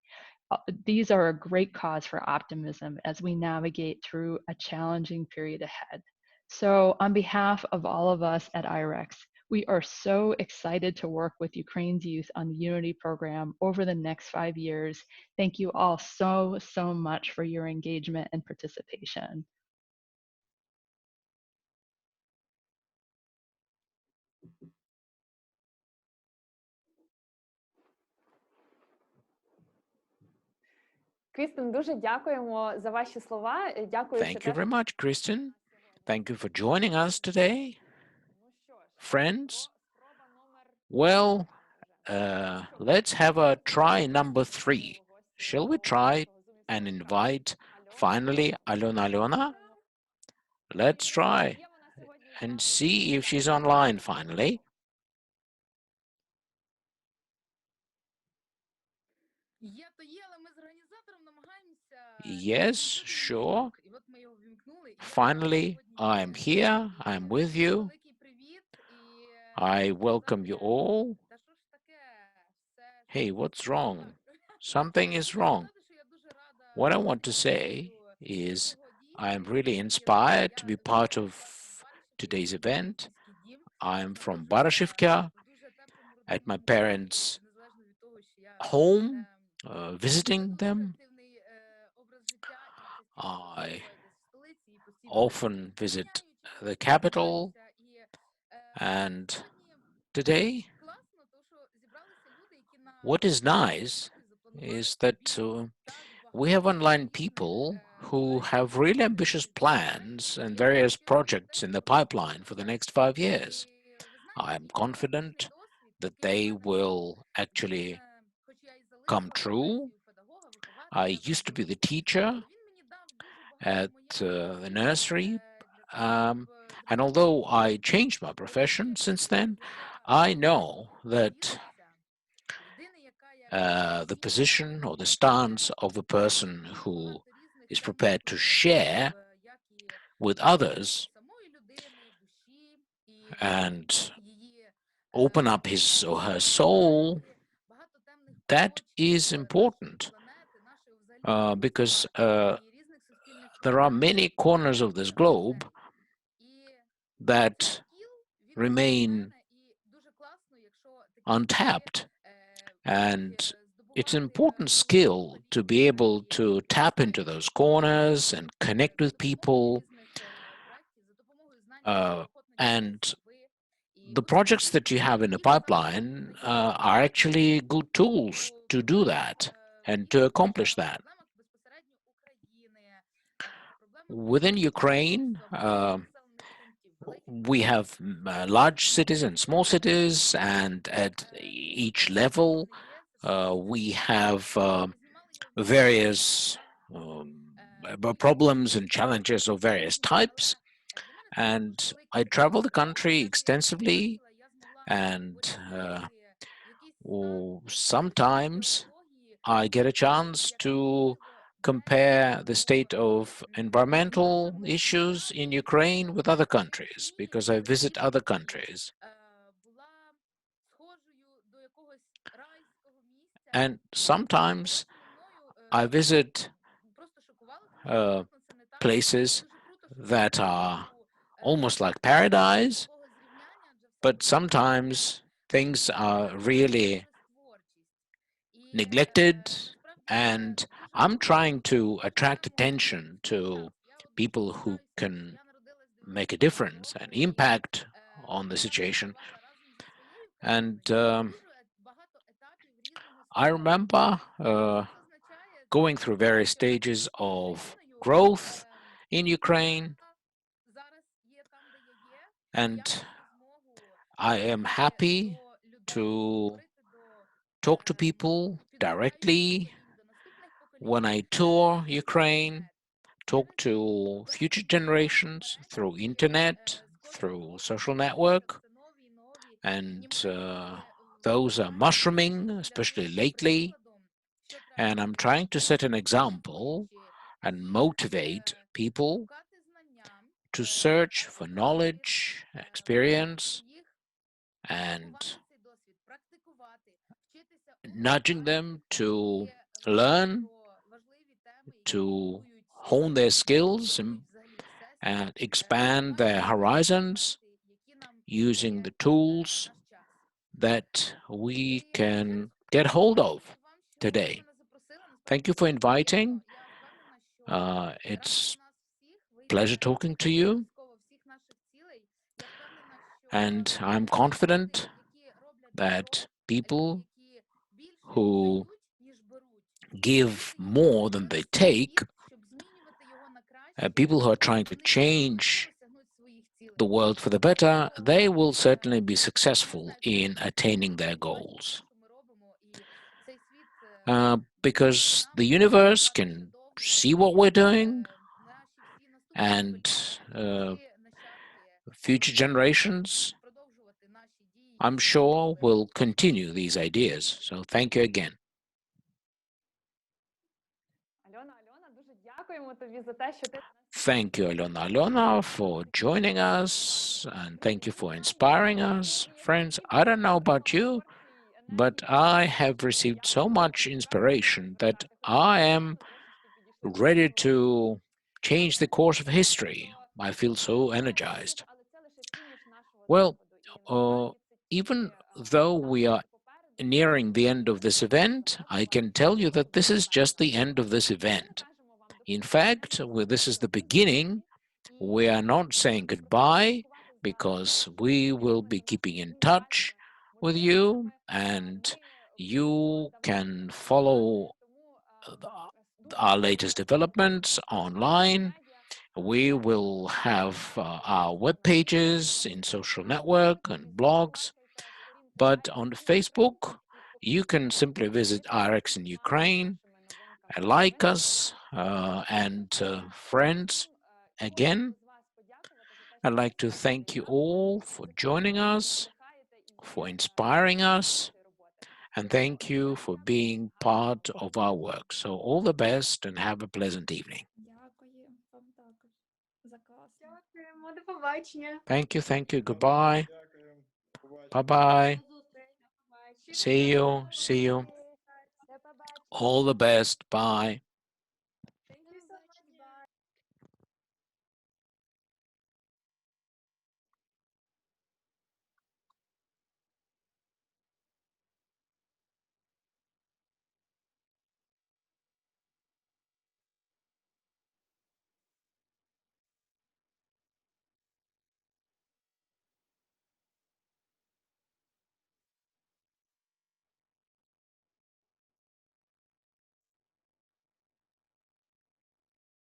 these are a great cause for optimism as we navigate through a challenging period ahead. So on behalf of all of us at IREX, we are so excited to work with Ukraine's youth on the Unity program over the next 5 years. Thank you all so much for your engagement and participation. Крістин, дуже дякуємо за ваші слова. Дякую, Thank you very much, Kristen. Thank you for joining us today. Friends, well, let's have a try number 3. Shall we try and invite finally Alona? Let's try and see if she's online finally. Yes, sure. Finally, I'm here. I'm with you. I welcome you all. Hey, what's wrong? Something is wrong. What I want to say is I'm really inspired to be part of today's event. I'm from Barashivka at my parents' home, visiting them. I often visit the capital, and today what is nice is that we have online people who have really ambitious plans and various projects in the pipeline for the next 5 years. I'm confident that they will actually come true. I used to be the teacher at the nursery, and although I changed my profession since then, I know that the position or the stance of a person who is prepared to share with others and open up his or her soul, that is important because there are many corners of this globe that remain untapped, and it's an important skill to be able to tap into those corners and connect with people. And the projects that you have in the pipeline are actually good tools to do that and to accomplish that. Within Ukraine, we have large cities and small cities, and at each level we have various problems and challenges of various types. And I travel the country extensively, and sometimes I get a chance to compare the state of environmental issues in Ukraine with other countries, because I visit other countries. And sometimes I visit places that are almost like paradise, but sometimes things are really neglected, and I'm trying to attract attention to people who can make a difference and impact on the situation. And I remember going through various stages of growth in Ukraine, and I am happy to talk to people directly when I tour Ukraine, talk to future generations through internet, through social network, and those are mushrooming, especially lately. And I'm trying to set an example and motivate people to search for knowledge, experience, and nudging them to learn, to hone their skills and expand their horizons using the tools that we can get hold of today. Thank you for inviting. It's a pleasure talking to you. And I'm confident that people who give more than they take, people who are trying to change the world for the better, they will certainly be successful in attaining their goals. Because the universe can see what we're doing, and future generations, I'm sure, will continue these ideas. So thank you again. Thank you, Alona, for joining us, and thank you for inspiring us. Friends, I don't know about you, but I have received so much inspiration that I am ready to change the course of history. I feel so energized. Well, even though we are nearing the end of this event, I can tell you that this is just the end of this event. In fact, this is the beginning. We are not saying goodbye, because we will be keeping in touch with you, and you can follow our latest developments online. We will have our web pages in social network and blogs, but on Facebook, you can simply visit RX in Ukraine, like us, and friends. Again, I'd like to thank you all for joining us, for inspiring us, and thank you for being part of our work. So all the best and have a pleasant evening. Дякуємо, до побачення. Thank you. Goodbye. Bye-bye. See you. All the best. Bye. Thank you so much. Bye.